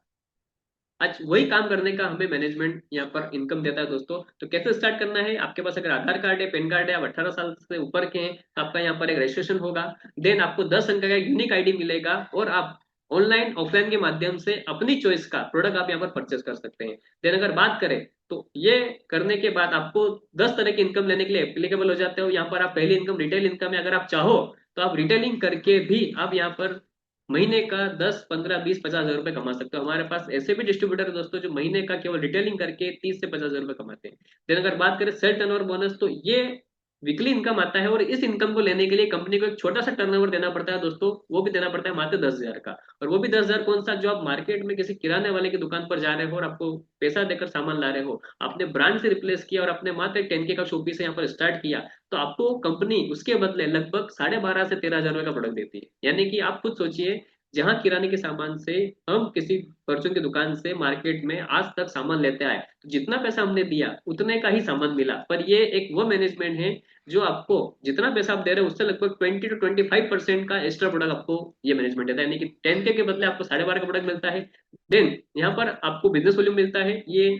आज वही काम करने का हमें मैनेजमेंट यहाँ पर इनकम देता है दोस्तों। तो कैसे स्टार्ट करना है, आपके पास अगर आधार कार्ड है, पैन कार्ड है, आप 18 साल से ऊपर के हैं, तो आपका यहाँ पर एक रजिस्ट्रेशन होगा। देन आपको 10 अंक का एक यूनिक आईडी मिलेगा, और आप ऑनलाइन ऑफलाइन के माध्यम से अपनी चॉइस का प्रोडक्ट आप यहाँ पर परचेस कर सकते हैं। देन अगर बात करें तो ये करने के बाद आपको 10 तरह की इनकम लेने के लिए एप्लीकेबल हो जाते हो। यहाँ पर आप पहली इनकम रिटेल इनकम है, अगर आप चाहो तो आप रिटेलिंग करके भी आप यहाँ पर महीने का 10, 15, 20, 50 हज़ार रुपए कमा सकते हो। हमारे पास ऐसे भी डिस्ट्रीब्यूटर है दोस्तों जो महीने का केवल रिटेलिंग करके 30 से 50 हज़ार रुपए कमाते हैं। देन अगर बात करें सेल टर्नओवर बोनस, तो ये वीकली इनकम आता है, और इस इनकम को लेने के लिए कंपनी को एक छोटा सा टर्नओवर देना पड़ता है दोस्तों। वो भी देना पड़ता है मात्र 10 हज़ार का। और वो भी 10 हज़ार कौन सा, जो आप मार्केट में किसी किराने वाले की दुकान पर जा रहे हो और आपको पैसा देकर सामान ला रहे हो, आपने ब्रांड से रिप्लेस किया और आपने मात्र 10K का शोपीस यहाँ पर स्टार्ट किया, तो आपको कंपनी उसके बदले लगभग 12.5 से 13 हज़ार रुपए का प्रोडक्ट देती है। यानी कि आप खुद सोचिए, जहां किराने के सामान से हम किसी परचून की दुकान से मार्केट में आज तक सामान लेते आए, तो जितना पैसा हमने दिया उतने का ही सामान मिला। पर ये एक वो मैनेजमेंट है जो आपको जितना पैसा आप दे रहे हो उससे लगभग 20 to 25% का एक्स्ट्रा प्रोडक्ट आपको ये मैनेजमेंट देता है। यानी कि 10K के बदले आपको 12.5 का प्रोडक्ट मिलता है। देन यहाँ पर आपको बिजनेस वॉल्यूम मिलता है, ये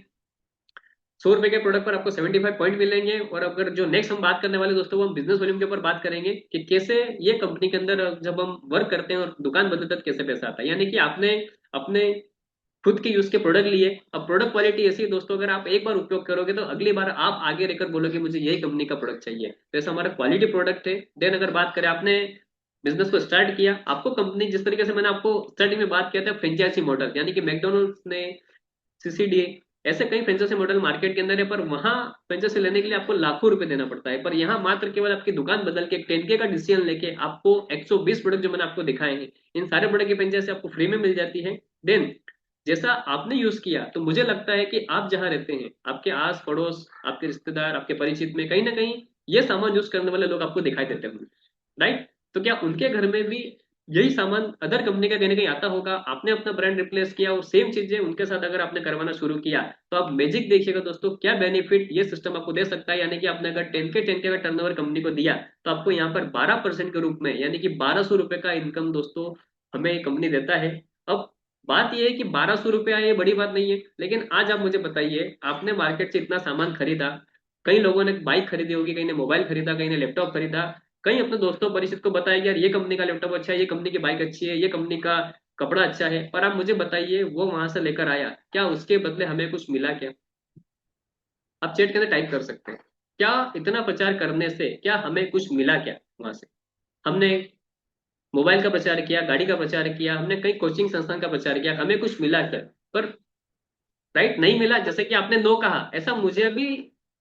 100 रुपए के प्रोडक्ट पर आपको 75 पॉइंट मिलेंगे। और अगर जो नेक्स्ट हम बात करने वाले दोस्तों, वो हम बिजनेस वॉल्यूम के ऊपर बात करेंगे कि कैसे ये कंपनी के अंदर जब हम वर्क करते हैं और दुकान बदलते हैं तो कैसे पैसा आता है। यानी कि आपने अपने खुद के यूज के प्रोडक्ट लिए, अब प्रोडक्ट क्वालिटी ऐसी है दोस्तों, अगर आप एक बार उपयोग करोगे तो अगली बार आप आगे रहकर बोलोगे मुझे यही कंपनी का प्रोडक्ट चाहिए। तो ऐसा हमारा क्वालिटी प्रोडक्ट है। देन अगर बात करें, आपने बिजनेस को स्टार्ट किया, आपको कंपनी जिस तरीके से मैंने आपको स्टार्टिंग में बात किया था फ्रेंचाइजी मॉडल, यानी कि मैकडोनल्ड्स ने, सीसीडी, ऐसे कई फ्रेंचाइजी मॉडल मार्केट के अंदर है, पर वहां फ्रेंचाइजी लेने के लिए आपको लाखों रुपए देना पड़ता है। पर यहाँ मात्र केवल आपकी दुकान बदल के 10K का डिसीजन लेके आपको 120 प्रोडक्ट जो मैंने आपको दिखाए हैं, इन सारे प्रोडक्ट की फ्रेंचाइजी आपको फ्री में मिल जाती है। देन जैसा आपने यूज किया, तो मुझे लगता है कि आप जहां रहते हैं, आपके आस पड़ोस, आपके रिश्तेदार, आपके परिचित में कहीं ना कहीं ये सामान यूज करने वाले लोग आपको दिखाई देते होंगे, राइट? तो क्या उनके घर में भी यही सामान अदर कंपनी का कहीं ना कहीं आता होगा? आपने अपना ब्रांड रिप्लेस किया और सेम चीजें उनके साथ अगर आपने करवाना शुरू किया, तो आप मैजिक देखिएगा दोस्तों, क्या बेनिफिट ये सिस्टम आपको दे सकता है। यानी कि आपने अगर 10K का टर्नओवर कंपनी को दिया, तो आपको यहाँ पर 12% के रूप में, यानी कि 1200 रुपए का इनकम दोस्तों हमें कंपनी देता है। अब बात यह है कि 1200 रुपया ये बड़ी बात नहीं है, लेकिन आज आप मुझे बताइए, आपने मार्केट से इतना सामान खरीदा, कई लोगों ने बाइक खरीदी होगी, कहीं ने मोबाइल खरीदा, कहीं ने लैपटॉप खरीदा, कई अपने दोस्तों परिचित को बताया कि यार ये कंपनी का लैपटॉप अच्छा है, ये कंपनी की बाइक अच्छी है, ये कंपनी का कपड़ा अच्छा है। पर आप मुझे बताइए, वो वहां से लेकर आया, क्या उसके बदले हमें कुछ मिला क्या? आप चैट के अंदर टाइप कर सकते हैं, क्या इतना प्रचार करने से क्या हमें कुछ मिला क्या वहां से? हमने मोबाइल का प्रचार किया, गाड़ी का प्रचार किया, हमने कई कोचिंग संस्थान का प्रचार किया, हमें कुछ मिला क्या? पर राइट, नहीं मिला। जैसे कि आपने नो कहा, ऐसा मुझे भी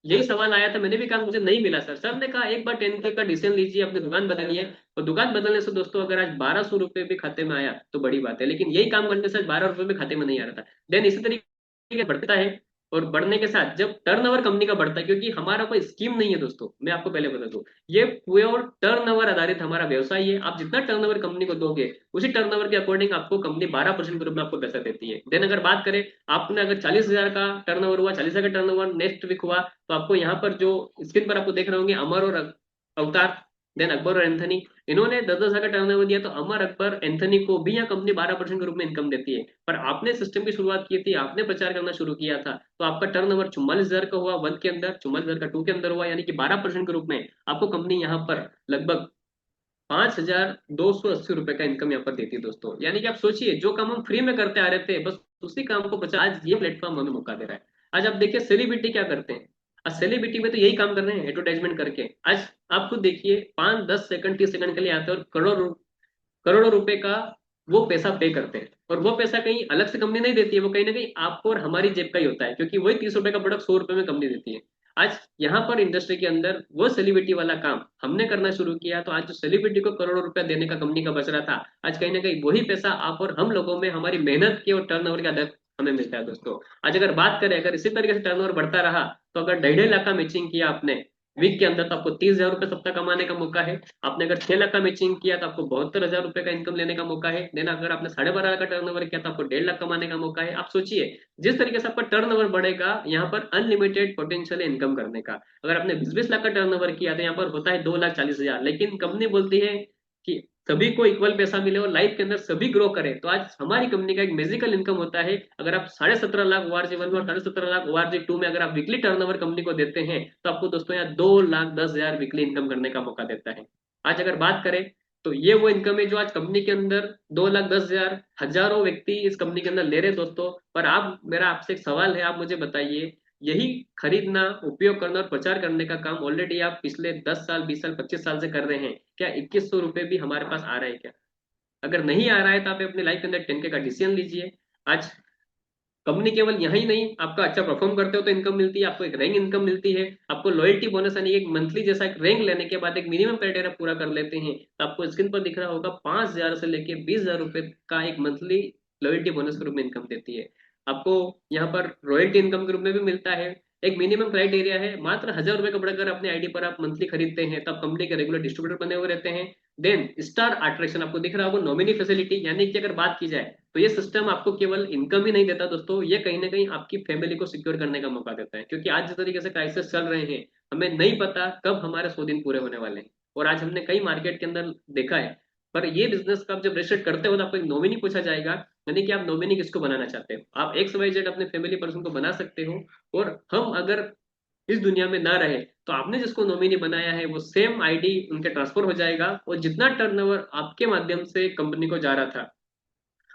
यही सवाल आया था, मैंने भी कहा मुझे नहीं मिला सर। सर ने कहा एक बार 10K का डिसीजन लीजिए, अपनी दुकान बदलिए। और दुकान बदलने से दोस्तों अगर आज 1200 रुपये भी खाते में आया तो बड़ी बात है, लेकिन यही काम करने से आज 12 रुपये भी खाते में नहीं आ रहा था। देन इसी तरीके से बढ़ता है, और बढ़ने के साथ जब टर्नओवर कंपनी का बढ़ता है, क्योंकि हमारा कोई स्कीम नहीं है दोस्तों, मैं आपको पहले बता दूं, ये प्योर टर्नओवर आधारित हमारा व्यवसाय है। आप जितना टर्नओवर कंपनी को दोगे, उसी टर्नओवर के अकॉर्डिंग आपको कंपनी 12% के रूप में आपको पैसा देती है। देन अगर बात करें, आपने अगर 40 हज़ार का टर्नओवर हुआ, 40 हज़ार का टर्नओवर नेक्स्ट वीक हुआ, तो आपको यहाँ पर जो स्क्रीन पर आपको देख रहे होंगे, अमर और अवतार, देन अकबर और एंथनी, इन्होंने 10-10 हज़ार का टर्नओवर दिया, तो अमर, अकबर, एंथनी को भी यहाँ कंपनी 12% के रूप में इनकम देती है। पर आपने सिस्टम की शुरुआत की थी, आपने प्रचार करना शुरू किया था, तो आपका टर्नओवर 44 हज़ार का हुआ 1 के अंदर, 44 हज़ार का 2 के अंदर हुआ, यानी कि 12% के रूप में आपको कंपनी यहाँ पर लगभग 5,280 रुपए का इनकम यहाँ पर देती है दोस्तों। यानी कि आप सोचिए, जो काम हम फ्री में करते आ रहे थे, बस उसी काम को बचा आज ये प्लेटफॉर्म हमें मौका दे रहा है। आज आप देखिए सेलिब्रिटी क्या करते हैं, आज सेलिब्रिटी में तो यही काम कर रहे हैं, एडवर्टाइजमेंट करके। आज आप खुद देखिए, 5, 10 सेकंड, 30 सेकंड के लिए आते हैं और करोड़ों करोड़ों रुपए का वो पैसा पे करते हैं, और वो पैसा कहीं अलग से कंपनी नहीं देती है, वो कहीं ना कहीं आपको और हमारी जेब का ही होता है, क्योंकि वही 30 रुपए का प्रोडक्ट 100 रुपए में कंपनी देती है। आज यहाँ पर इंडस्ट्री के अंदर वो सेलिब्रिटी वाला काम हमने करना शुरू किया, तो आज जो सेलिब्रिटी को करोड़ों रुपया देने का कंपनी का बच रहा था, आज कहीं ना कहीं वही पैसा आप और हम लोगों में हमारी मेहनत के और टर्नओवर के आधार हमें मिलता है दोस्तों। आज अगर बात करें, अगर इसी तरीके से टर्नओवर बढ़ता रहा, तो अगर 2.5 लाख का मैचिंग किया आपने वीक के अंदर, तो आपको 30,000 रुपये सप्ताह कमाने का मौका है। आपने अगर 6 लाख का मैचिंग किया तो आपको 72,000 रुपये का इनकम लेने का मौका है। देन अगर आपने 12.5 लाख का टर्नओवर किया तो आपको 1.5 लाख कमाने का मौका है। आप सोचिए, जिस तरीके से आपका टर्नओवर बढ़ेगा, यहाँ पर अनलिमिटेड पोटेंशियल है इनकम करने का। अगर आपने 20-20 लाख का टर्नओवर किया तो यहाँ पर होता है 2,40,000, लेकिन कंपनी बोलती है कि सभी को इक्वल पैसा मिले और लाइफ के अंदर सभी ग्रो करें। तो आज हमारी कंपनी का एक मैजिकल इनकम होता है। अगर आप 17.5 लाख ORG 1 में और 17.5 लाख ORG 2 में अगर आप वीकली टर्नओवर कंपनी को देते हैं, तो आपको दोस्तों यहाँ 2,10,000 वीकली इनकम करने का मौका देता है। आज अगर बात करें, तो ये वो इनकम है जो आज कंपनी के अंदर 2,10,000 हजारों व्यक्ति इस कंपनी के अंदर ले रहे हैं दोस्तों। पर आप, मेरा आपसे एक सवाल है, आप मुझे बताइए, यही खरीदना, उपयोग करना और प्रचार करने का काम ऑलरेडी आप पिछले 10 साल, 20 साल, 25 साल से कर रहे हैं, क्या 2,100 रुपये भी हमारे पास आ रहा है क्या? अगर नहीं आ रहा है तो आप अपनी लाइफ के अंदर 10K का डिसीजन लीजिए। आज कंपनी केवल यहाँ ही नहीं, आपका अच्छा परफॉर्म करते हो तो इनकम मिलती है, आपको एक रैंक इनकम मिलती है, आपको लॉयल्टी बोनस यानी एक मंथली जैसा एक रैंक लेने के बाद एक मिनिमम क्राइटेरिया पूरा कर लेते हैं, तो आपको स्क्रीन पर दिख रहा होगा 5,000 से लेके 20,000 रुपए का एक मंथली लॉयल्टी बोनस के रूप में इनकम देती है। आपको यहाँ पर रॉयल्टी इनकम के रूप में भी मिलता है। एक मिनिमम क्राइटेरिया है, मात्र 1,000 रुपए का प्रोडक्ट अगर अपने आईडी पर आप मंथली खरीदते हैं, तो आप कंपनी के रेगुलर डिस्ट्रीब्यूटर बने हुए रहते हैं। देन स्टार अट्रैक्शन आपको दिख रहा होगा, नॉमिनी फैसिलिटी, यानी कि अगर बात की जाए तो ये सिस्टम आपको केवल इनकम ही नहीं देता दोस्तों, ये कहीं ना कहीं आपकी फैमिली को सिक्योर करने का मौका देता है। क्योंकि आज जिस तरीके से क्राइसिस चल रहे हैं, हमें नहीं पता कब हमारे 100 दिन पूरे होने वाले हैं। और आज हमने कई मार्केट के अंदर देखा है, पर ये बिजनेस का आप जब रजिस्टर करते हो तो आपको एक नॉमिनी पूछा जाएगा, यानी कि आप नॉमिनी किसको बनाना चाहते हो। आप XYZ अपने फैमिली पर्सन को बना सकते हो, और हम अगर इस दुनिया में ना रहे, तो आपने जिसको नॉमिनी बनाया है वो सेम आईडी उनके ट्रांसफर हो जाएगा, और जितना टर्नओवर आपके माध्यम से कंपनी को जा रहा था,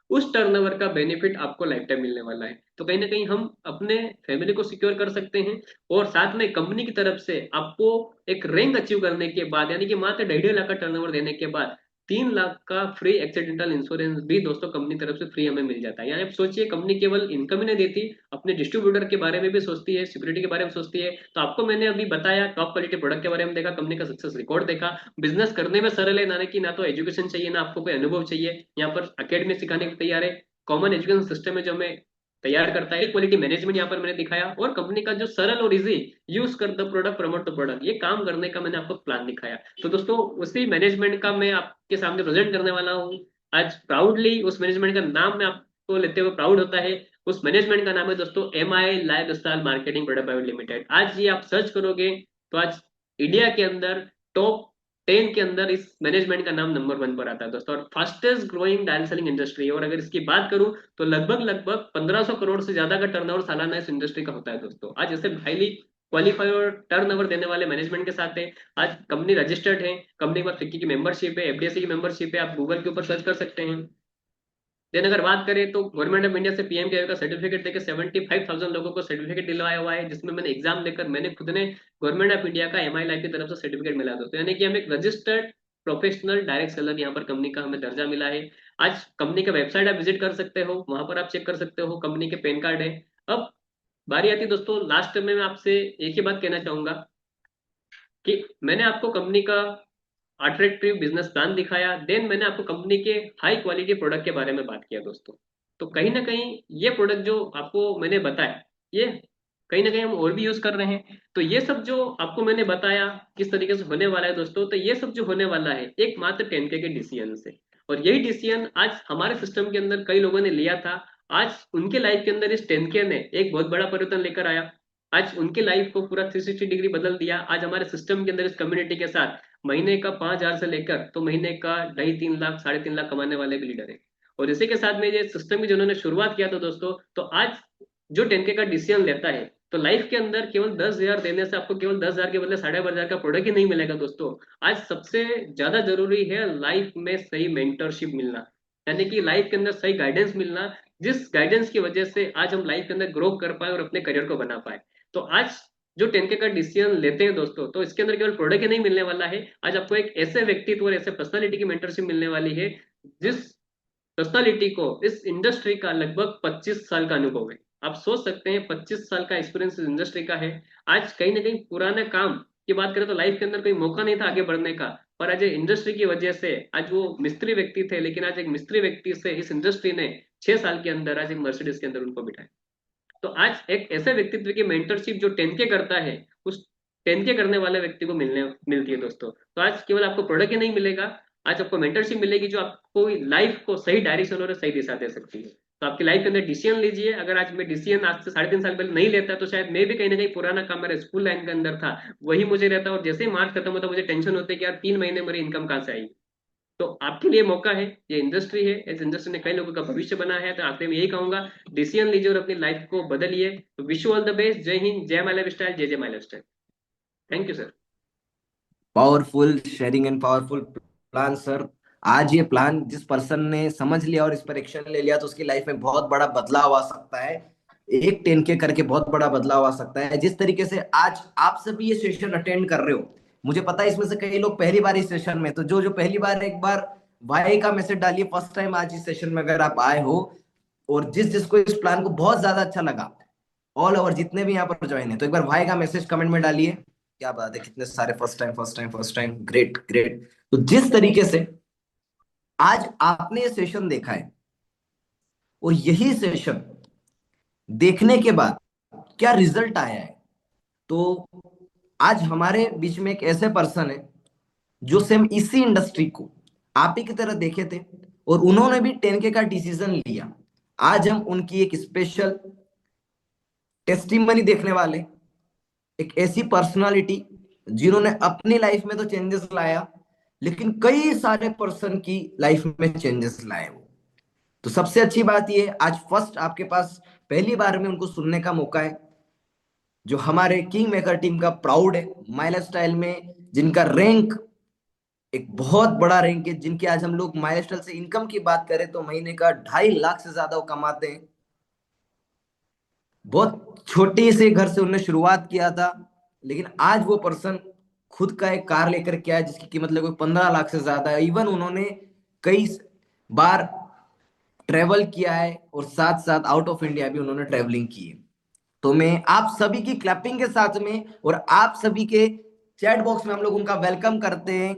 उस टर्नओवर का बेनिफिट आपको लाइफ टाइम मिलने वाला है। तो कहीं ना कहीं हम अपने फैमिली को सिक्योर कर सकते हैं, और साथ में कंपनी की तरफ से आपको एक रैंक अचीव करने के बाद, यानी कि मात्र 2.5 लाख का टर्नओवर देने के बाद 3 लाख का फ्री एक्सीडेंटल इंश्योरेंस भी दोस्तों कंपनी तरफ से फ्री हमें मिल जाता है। यानी आप सोचिए, कंपनी केवल इनकम ही नहीं देती, अपने डिस्ट्रीब्यूटर के बारे में भी सोचती है, सिक्योरिटी के बारे में सोचती है। तो आपको मैंने अभी बताया, टॉप क्वालिटी प्रोडक्ट के बारे में देखा, कंपनी का सक्सेस रिकॉर्ड देखा, बिजनेस करने में सरल है, ना कि ना तो एजुकेशन चाहिए ना आपको कोई अनुभव चाहिए, यहाँ पर अकेडमी सिखाने के तैयार है, कॉमन एजुकेशन सिस्टम है जो हमें तैयार करता है, क्वालिटी मैनेजमेंट यहाँ पर मैंने दिखाया, और कंपनी का जो सरल और इजी यूज कर the product promote the product, ये काम करने का मैंने आपको प्लान दिखाया। तो दोस्तों, उसी मैनेजमेंट का मैं आपके सामने प्रेजेंट करने वाला हूँ आज प्राउडली। उस मैनेजमेंट का नाम मैं आपको लेते हुए प्राउड होता है। उस मैनेजमेंट का नाम है दोस्तों MI life style marketing product private limited. आज ये आप सर्च करोगे तो आज इंडिया के अंदर टॉप 10 के अंदर इस मैनेजमेंट का नाम नंबर 1 पर आता है दोस्तों, और fastest growing direct selling industry. और अगर इसकी बात करूं तो लगभग लगभग 1,500 करोड़ से ज्यादा का टर्नओवर सालाना इस इंडस्ट्री का होता है दोस्तों। आज ऐसे हाईली क्वालिफाइड और टर्नओवर देने वाले मैनेजमेंट के साथ है। आज कंपनी रजिस्टर्ड है, कंपनी के पास FICCI की मेंबरशिप है, FDIC की मेंबरशिप है, आप गूगल के ऊपर सर्च कर सकते हैं। देन अगर बात करें तो गवर्नमेंट ऑफ इंडिया से PMKV का सर्टिफिकेट देकर 75,000 लोगों को सर्टिफिकेट दिलवाया हुआ है, जिसमें मैंने एग्जाम देकर मैंने खुद ने गवर्नमेंट ऑफ इंडिया का MI लाइफ की तरफ से सर्टिफिकेट मिला दोस्तों, यानी कि हम एक रजिस्टर्ड प्रोफेशनल डायरेक्ट सेलर यहाँ पर कंपनी का हमें दर्जा मिला है। आज कंपनी का वेबसाइट आप विजिट कर सकते हो, वहां पर आप चेक कर सकते हो, कंपनी के पैन कार्ड है। अब बारी आती है दोस्तों, लास्ट में मैं आपसे एक ही बात कहना चाहूंगा कि मैंने आपको कंपनी का अट्रैक्टिव बिजनेस प्लान दिखाया, देन मैंने आपको कंपनी के हाई क्वालिटी प्रोडक्ट के बारे में बात किया दोस्तों। तो कहीं ना कहीं ये प्रोडक्ट जो आपको मैंने बताया, ये कहीं ना कहीं हम और भी यूज कर रहे हैं। तो ये सब जो आपको मैंने बताया किस तरीके से होने वाला है दोस्तों, तो ये सब जो होने वाला है एक मात्र 10K के डिसीजन से, और यही डिसीजन आज हमारे सिस्टम के अंदर कई लोगों ने लिया था। आज उनके लाइफ के अंदर इस 10K ने एक बहुत बड़ा परिवर्तन लेकर आया। आज उनकी लाइफ को पूरा 360 डिग्री बदल दिया। आज हमारे सिस्टम के अंदर इस कम्युनिटी के साथ महीने का 5,000 से लेकर तो महीने का 2.5-3 लाख, 3.5 लाख कमाने वाले भी लीडर है। और इसी के साथ में ये सिस्टम की जिन्होंने शुरुआत किया था दोस्तों, तो आज जो 10K का डिसीजन लेता है, तो लाइफ के अंदर केवल 10,000 देने से आपको केवल 10,000 के बदले 12,500 का प्रोडक्ट ही नहीं मिलेगा दोस्तों। आज सबसे ज्यादा जरूरी है लाइफ में सही मेंटरशिप मिलना, यानी कि लाइफ के अंदर सही गाइडेंस मिलना, जिस गाइडेंस की वजह से आज हम लाइफ के अंदर ग्रो कर पाए और अपने करियर को बना पाए। तो आज जो 10K का डिसीजन लेते हैं दोस्तों, तो इसके अंदर केवल प्रोडक्ट ही नहीं मिलने वाला है, आज आपको एक ऐसे व्यक्तित्व और ऐसे पर्सनालिटी की मेंटरशिप मिलने वाली है जिस पर्सनालिटी को इस इंडस्ट्री का लगभग 25 साल का अनुभव है। आप सोच सकते हैं 25 साल का एक्सपीरियंस इस इंडस्ट्री का है। आज कहीं ना कहीं पुराने काम की बात करें तो लाइफ के अंदर कोई मौका नहीं था आगे बढ़ने का, पर आज इंडस्ट्री की वजह से आज वो मिस्त्री व्यक्ति थे, लेकिन आज एक मिस्त्री व्यक्ति से इस इंडस्ट्री ने 6 साल के अंदर आज एक मर्सिडीज के अंदर उनको बिठाया। तो आज एक ऐसे व्यक्तित्व की मेंटरशिप जो 10K करता है, उस 10K करने वाले व्यक्ति को मिलने मिलती है दोस्तों। तो आज केवल आपको प्रोडक्ट ही नहीं मिलेगा, आज आपको मेंटरशिप मिलेगी जो आपको लाइफ को सही डायरेक्शन और सही दिशा दे सकती है। तो आपकी लाइफ के अंदर डिसीजन लीजिए। अगर आज मैं डिसीजन आज से 3.5 साल पहले नहीं लेता तो शायद मैं भी कहीं ना कहीं पुराना काम मेरे स्कूल लाइन के अंदर था वही मुझे रहता, और जैसे ही मार्च खत्म होता मुझे टेंशन होती है कि यार 3 महीने मेरी इनकम कहाँ से आएगी। तो आपके लिए मौका है, ये इंडस्ट्री है, इस इंडस्ट्री ने कई लोगों का भविष्य बना है। तो आखिर में यही कहूंगा, डिसीजन लीजिए और अपनी लाइफ को बदलिए। तो wish you all the best. जय हिंद, जय माय लाइफ स्टाइल, जय जय my life style. Thank you sir. Powerful sharing and powerful plan sir. आज ये प्लान जिस पर्सन ने समझ लिया और इस पर एक्शन ले लिया तो उसकी लाइफ में बहुत बड़ा बदलाव आ सकता है। एक 10K करके बहुत बड़ा बदलाव आ सकता है। जिस तरीके से आज आप सभी ये सेशन अटेंड कर रहे हो, मुझे पता है इसमें से कई लोग पहली बार इस सेशन में, तो जो जो पहली बार एक बार भाई का मैसेज डालिए फर्स्ट टाइम आज इस सेशन में अगर आप आए हो। और जिस जिसको इस प्लान को बहुत ज्यादा अच्छा लगा, ऑल ओवर जितने भी यहाँ पर ज्वाइन है, तो एक बार भाई का मैसेज कमेंट में डालिए। क्या बात है, कितने सारे first time first time first time, great great. तो जिस तरीके से आज आपने ये सेशन देखा है और यही सेशन देखने के बाद क्या रिजल्ट आया है, तो आज हमारे बीच में एक ऐसे पर्सन है जो सेम इसी इंडस्ट्री को आप ही की तरह देखे थे और उन्होंने भी 10K का डिसीजन लिया। आज हम उनकी एक स्पेशल टेस्टिमनी देखने वाले, एक ऐसी पर्सनालिटी जिन्होंने अपनी लाइफ में तो चेंजेस लाया लेकिन कई सारे पर्सन की लाइफ में चेंजेस लाए वो। तो सबसे अच्छी बात ये आज फर्स्ट आपके पास पहली बार में उनको सुनने का मौका है, जो हमारे किंग मेकर टीम का प्राउड है माई लाइफ स्टाइल में, जिनका रैंक एक बहुत बड़ा रैंक है, जिनकी आज हम लोग माई लाइफ स्टाइल से इनकम की बात करें तो महीने का 2.5 लाख से ज्यादा वो कमाते हैं। बहुत छोटे से घर से उन्होंने शुरुआत किया था, लेकिन आज वो पर्सन खुद का एक कार लेकर के आया जिसकी कीमत लगभग 15 लाख से ज्यादा है। इवन उन्होंने कई बार ट्रेवल किया है और साथ साथ आउट ऑफ इंडिया भी उन्होंने ट्रेवलिंग की है। तो मैं आप सभी की क्लैपिंग के साथ में और आप सभी के चैट बॉक्स में हम लोग उनका वेलकम करते हैं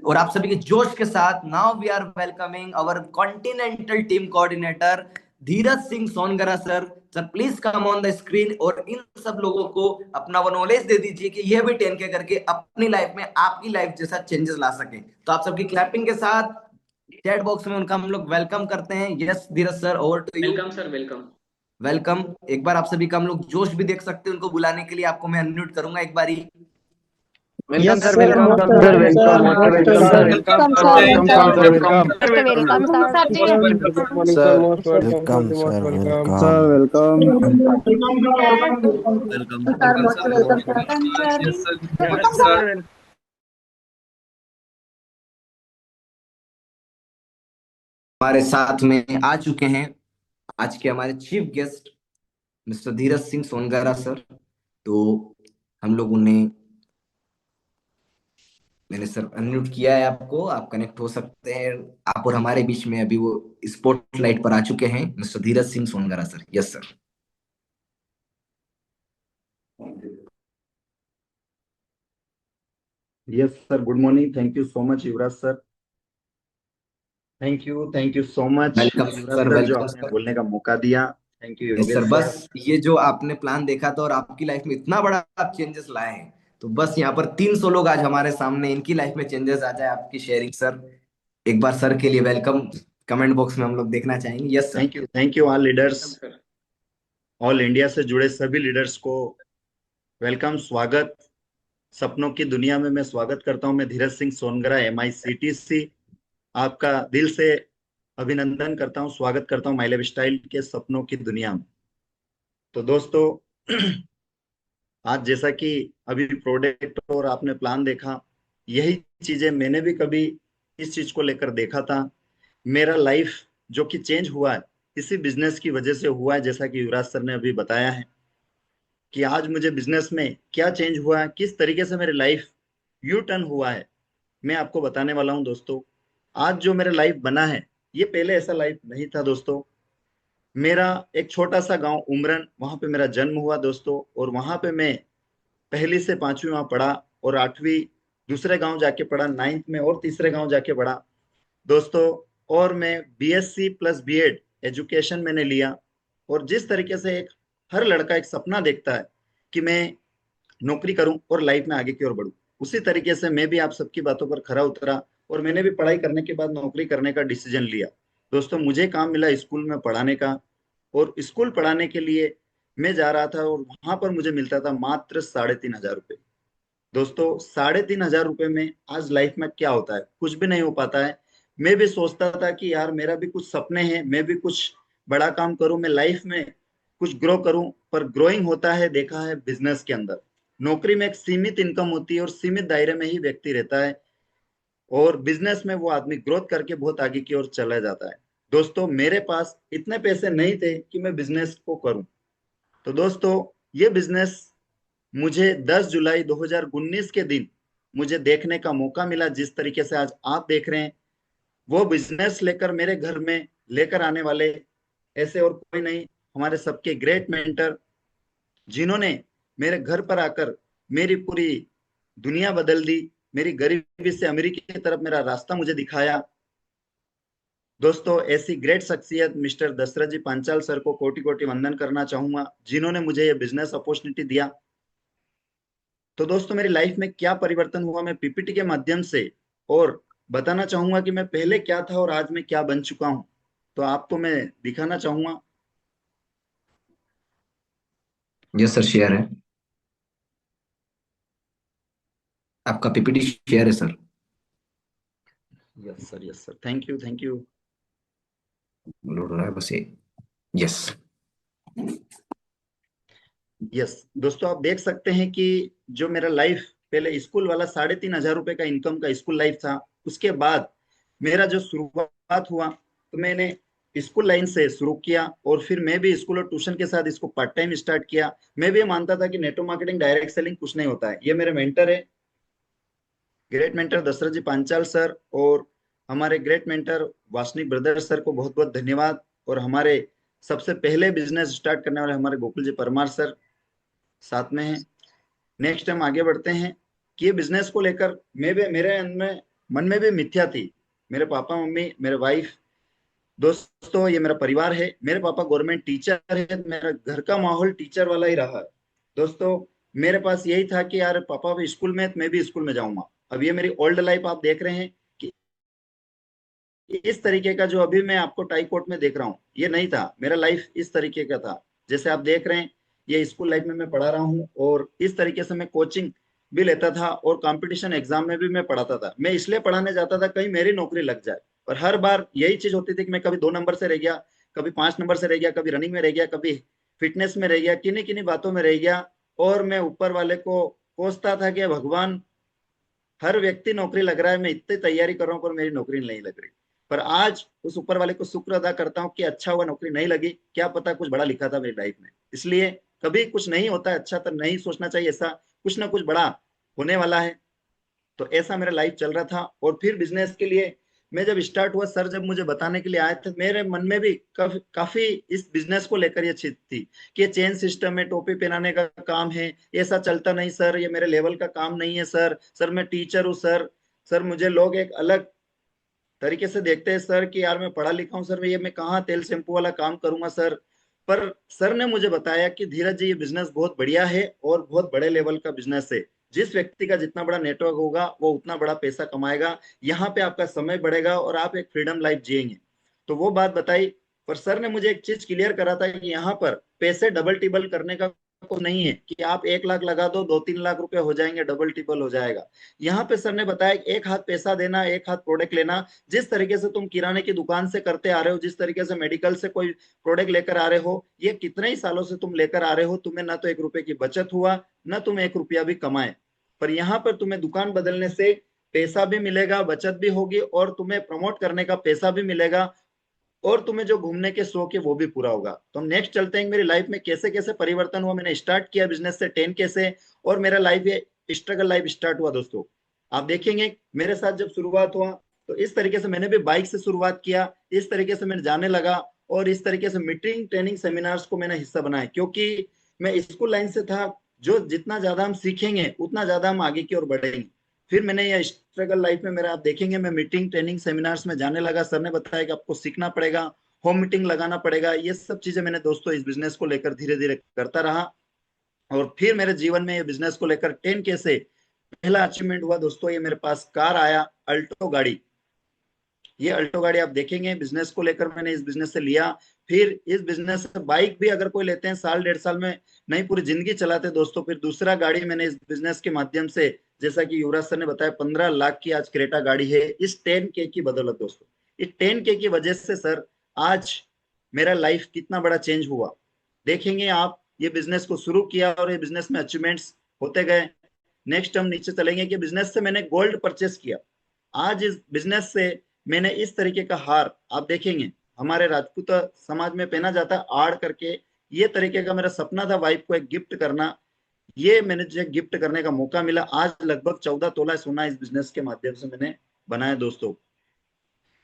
और आप सभी के जोश के साथ now we are welcoming our continental team coordinator Dheeraj Singh Songara sir. Sir please come on the screen और इन सब लोगों को अपना वो नॉलेज दे दीजिए कि यह भी 10K करके अपनी लाइफ में आपकी लाइफ जैसा चेंजेस ला सके। तो आप सबकी क्लैपिंग के साथ चैट बॉक्स में उनका हम लोग वेलकम करते हैं। Yes Dheeraj sir, over to you. Welcome sir, welcome. Welcome. एक बार आप सभी का हम लोग जोश भी देख सकते हैं, उनको बुलाने के लिए आपको मैं अनम्यूट करूंगा एक बारी। Welcome Yes, sir, sir. Welcome Most sir, welcome, welcome, sir. most Most welcome sir, welcome. Welcome welcome sir, sir, welcome welcome sir, welcome. Sir, welcome sir ji. Good morning, sir. Sir Most welcome, sir. Welcome Most sir, welcome. Welcome. Sir, welcome. Welcome sir most welcome sir. Yes sir, हमारे साथ में आ चुके हैं आज के हमारे chief guest mister Dheeraj Singh Songara sir. तो हम लोग उन्हें, मैंने सर अनम्यूट किया है आपको, आप कनेक्ट हो सकते हैं। आप और हमारे बीच में अभी वो स्पॉटलाइट पर आ चुके हैं mister Dheeraj Singh Songara sir. Yes sir. Yes, sir. Good morning. Thank you so much, Yuvraj sir. Thank you so much welcome Yuvraj sir, sir, जो वेलकम आपने सर। बोलने का मौका दिया. Thank you yes Yogesh sir, sir. बस ये जो आपने प्लान देखा था और आपकी लाइफ में इतना बड़ा आप चेंजेस लाए हैं, तो बस यहाँ पर 300 लोग आज हमारे सामने, इनकी लाइफ में चेंजेस आ जाए आपकी शेयरिंग सर। एक बार सर के लिए वेलकम कमेंट बॉक्स में हम लोग देखना चाहेंगे। Yes sir. Thank you all leaders, welcome sir. All India से जुड़े सभी लीडर्स को वेलकम, स्वागत. सपनों की दुनिया में मैं स्वागत करता हूं. मैं धीरज सिंह सोनगरा, MICTC, आपका दिल से अभिनंदन करता हूं, स्वागत करता हूं माय लाइफ स्टाइल के सपनों की दुनिया में. तो दोस्तों, आज जैसा कि अभी प्रोडक्ट और आपने प्लान देखा, यही चीजें मैंने भी कभी इस चीज को लेकर देखा था. मेरा लाइफ जो कि चेंज हुआ है इसी बिजनेस की वजह से हुआ है, जैसा कि युवराज सर ने अभी बताया है कि आज मुझे बिजनेस में क्या चेंज हुआ है, किस तरीके से मेरी लाइफ यू टर्न हुआ है, मैं आपको बताने वाला हूं दोस्तों. आज जो मेरा लाइफ बना है ये पहले ऐसा लाइफ नहीं था दोस्तों। मेरा एक छोटा सा गांव उमरन, वहां पे मेरा जन्म हुआ दोस्तों, और वहां पे मैं पहली से पांचवी वहां पढ़ा, और आठवीं दूसरे गांव जाके पढ़ा, नाइन्थ में और तीसरे गांव जाके पढ़ा दोस्तों। और मैं बीएससी प्लस बीएड एजुकेशन मैंने लिया। और जिस तरीके से एक हर लड़का एक सपना देखता है कि मैं नौकरी करूं और लाइफ में आगे की ओर बढ़ूं, उसी तरीके से मैं भी आप सबकी बातों पर खरा उतरा, और मैंने भी पढ़ाई करने के बाद नौकरी करने का डिसीजन लिया दोस्तों। मुझे काम मिला स्कूल में पढ़ाने का, और स्कूल पढ़ाने के लिए मैं जा रहा था, और वहां पर मुझे मिलता था मात्र 3,500 रुपये दोस्तों। 3,500 रुपये में आज लाइफ में क्या होता है, कुछ भी नहीं हो पाता है। मैं भी सोचता था कि यार मेरा भी कुछ सपने हैं, मैं भी कुछ बड़ा काम करूं, मैं लाइफ में कुछ ग्रो करूं। पर ग्रोइंग होता है देखा है बिजनेस के अंदर। नौकरी में एक सीमित इनकम होती है और सीमित दायरे में ही व्यक्ति रहता है, और बिजनेस में वो आदमी ग्रोथ करके बहुत आगे की ओर चला जाता है दोस्तों। मेरे पास इतने पैसे नहीं थे कि मैं बिजनेस को करूं। तो दोस्तों ये बिजनेस मुझे 10 जुलाई 2019 के दिन मुझे देखने का मौका मिला। जिस तरीके से आज आप देख रहे हैं, वो बिजनेस लेकर मेरे घर में लेकर आने वाले ऐसे और कोई नहीं, हमारे सबके ग्रेट मेंटर, जिन्होंने मेरे घर पर आकर मेरी पूरी दुनिया बदल दी, मेरी गरीबी से अमीरी की तरफ मेरा रास्ता मुझे दिखाया दोस्तों। ऐसी ग्रेट शख्सियत मिस्टर दशरथ जी पांचाल सर को कोटि कोटि वंदन करना चाहूंगा, जिन्होंने मुझे ये बिजनेस अपॉर्चुनिटी दिया। तो दोस्तों मेरी लाइफ में क्या परिवर्तन हुआ, मैं पीपीटी के माध्यम से और बताना चाहूंगा कि मैं पहले क्या था और आज मैं क्या बन चुका हूं। तो आपको मैं दिखाना चाहूंगा। यस सर, शेयर है, आपका पीपीटी शेयर है sir. Yes sir, thank you thank you. Load हो रहा है बस ये। यस। यस दोस्तों, आप देख सकते हैं कि जो मेरा लाइफ पहले स्कूल वाला 3,500 रुपए का इनकम का स्कूल लाइफ था, उसके बाद मेरा जो शुरुआत हुआ, तो मैंने स्कूल लाइन से शुरू किया, और फिर मैं भी स्कूल और ट्यूशन के साथ इसको पार्ट टाइम स्टार्ट किया। मैं भी मानता था कि नेटवर्क मार्केटिंग डायरेक्ट सेलिंग कुछ नहीं होता है। ये मेरे मेंटर है, ग्रेट मेंटर दशरथ जी पांचाल सर, और हमारे great mentor Wasnik brother sir को बहुत बहुत धन्यवाद। और हमारे सबसे पहले बिजनेस स्टार्ट करने वाले हमारे गोकुल जी परमार सर साथ में हैं। नेक्स्ट हम आगे बढ़ते हैं कि ये बिजनेस को लेकर मैं भी, मेरे मन में भी मिथ्या थी। मेरे पापा मम्मी, मेरे वाइफ, दोस्तों ये मेरा परिवार है। मेरे पापा गवर्नमेंट टीचर है, मेरा घर का माहौल टीचर वाला ही रहा है दोस्तों। मेरे पास यही था कि यार पापा भी स्कूल में, मैं भी स्कूल में जाऊंगा। अब ये मेरी ओल्ड लाइफ आप देख रहे हैं कि इस तरीके का जो अभी मैं आपको टाई कोट में देख रहा हूँ, ये नहीं था। मेरा लाइफ इस तरीके का था जैसे आप देख रहे हैं। ये स्कूल लाइफ में मैं पढ़ा रहा हूँ, और इस तरीके से मैं कोचिंग भी लेता था, और कंपटीशन एग्जाम में भी मैं पढ़ाता था। मैं इसलिए पढ़ाने जाता था कहीं मेरी नौकरी लग जाए। और हर बार यही चीज होती थी कि मैं कभी 2 नंबर से रह गया, कभी 5 नंबर से रह गया, कभी रनिंग में रह गया, कभी फिटनेस में रह गया, किन्हीं किन्हीं बातों में रह गया। और मैं ऊपर वाले को कोसता था कि भगवान, हर व्यक्ति नौकरी लग रहा है, मैं इतनी तैयारी कर रहा हूँ पर मेरी नौकरी नहीं लग रही। पर आज उस ऊपर वाले को शुक्र अदा करता हूँ कि अच्छा हुआ नौकरी नहीं लगी, क्या पता कुछ बड़ा लिखा था मेरी लाइफ में। इसलिए कभी कुछ नहीं होता है अच्छा, तो नहीं सोचना चाहिए ऐसा कुछ ना कुछ बड़ा होने वाला है। तो ऐसा मेरा लाइफ चल रहा था। और फिर बिजनेस के लिए मैं जब स्टार्ट हुआ, सर जब मुझे बताने के लिए आए थे, मेरे मन में भी काफी इस बिजनेस को लेकर ये चीज थी कि ये चेन सिस्टम है, टोपी पहनाने का काम है, ऐसा चलता नहीं सर, ये मेरे लेवल का काम नहीं है सर। सर मैं टीचर हूँ सर। सर मुझे लोग एक अलग तरीके से देखते हैं सर कि यार मैं पढ़ा लिखा हूँ सर, मैं कहाँ तेल शैम्पू वाला काम करूंगा सर। पर सर ने मुझे बताया कि धीरज जी ये बिजनेस बहुत बढ़िया है और बहुत बड़े लेवल का बिजनेस है। जिस व्यक्ति का जितना बड़ा नेटवर्क होगा वो उतना बड़ा पैसा कमाएगा, यहाँ पे आपका समय बढ़ेगा और आप एक फ्रीडम लाइफ जिएंगे। तो वो बात बताई। पर सर ने मुझे एक चीज क्लियर करा था कि यहाँ पर पैसे डबल टिबल करने का को नहीं है कि आप 1 लाख लगा दो 2-3 लाख रुपए हो जाएंगे, डबल टिबल हो जाएगा। यहाँ पे सर ने बताया एक हाथ पैसा देना, एक हाथ प्रोडक्ट लेना। जिस तरीके से तुम किराने की दुकान से करते आ रहे हो, जिस तरीके से मेडिकल से कोई प्रोडक्ट लेकर आ रहे हो, ये कितने ही सालों से तुम लेकर आ रहे हो, तुम्हें ना तो 1 रुपए की बचत हुआ, ना तुम 1 रुपया भी कमाए। पर यहाँ पर तुम्हें दुकान बदलने से पैसा भी मिलेगा, बचत भी होगी, और तुम्हें प्रमोट करने का पैसा भी मिलेगा, और तुम्हें जो घूमने के शौक है वो भी पूरा होगा। तो हम नेक्स्ट चलते हैं मेरी लाइफ में कैसे कैसे परिवर्तन हुआ। मैंने स्टार्ट किया बिजनेस से 10 कैसे, और मेरा लाइफ ये स्ट्रगल लाइफ स्टार्ट हुआ दोस्तों। आप देखेंगे मेरे साथ जब शुरुआत हुआ तो इस तरीके से मैंने भी बाइक से शुरुआत किया, इस तरीके से मैं जाने लगा और इस तरीके से मीटिंग ट्रेनिंग सेमिनार्स को मैंने हिस्सा बनाया, क्योंकि मैं स्कूल लाइन से था। जो जितना ज्यादा हम सीखेंगे उतना ज्यादा हम आगे की ओर बढ़ेंगे। फिर मैंने यह स्ट्रगल लाइफ में मेरा, आप देखेंगे मैं मीटिंग ट्रेनिंग सेमिनार्स में जाने लगा। सर ने बताया कि आपको सीखना पड़ेगा, होम मीटिंग लगाना पड़ेगा। ये सब चीजें मैंने दोस्तों इस बिजनेस को लेकर धीरे धीरे करता रहा। और फिर मेरे जीवन में ये बिजनेस को लेकर 10K से पहला अचीवमेंट हुआ दोस्तों। ये मेरे पास कार आया, अल्टो गाड़ी। ये अल्टो गाड़ी आप देखेंगे बिजनेस को लेकर मैंने इस बिजनेस से लिया। फिर इस बिजनेस से बाइक भी अगर कोई लेते हैं साल 1.5 साल में, नहीं पूरी जिंदगी चलाते दोस्तों। फिर दूसरा गाड़ी मैंने इस बिजनेस के माध्यम से, जैसा कि युवराज सर ने बताया, 15 लाख की आज क्रेटा गाड़ी है इस 10K की बदौलत दोस्तों। इस 10K की वजह से सर आज मेरा लाइफ कितना बड़ा चेंज हुआ देखेंगे आप। ये बिजनेस को शुरू किया और ये बिजनेस में अचीवमेंट्स होते गए। नेक्स्ट हम नीचे चलेंगे कि बिजनेस से मैंने गोल्ड परचेस किया। आज इस बिजनेस से मैंने इस तरीके का हार, आप देखेंगे हमारे राजपूत समाज में पहना जाता है आड़ करके, ये तरीके का मेरा सपना था वाइफ को एक गिफ्ट करना। ये मैंने जो गिफ्ट करने का मौका मिला, आज लगभग 14 तोला सोना इस बिजनेस के माध्यम से मैंने बनाया दोस्तों।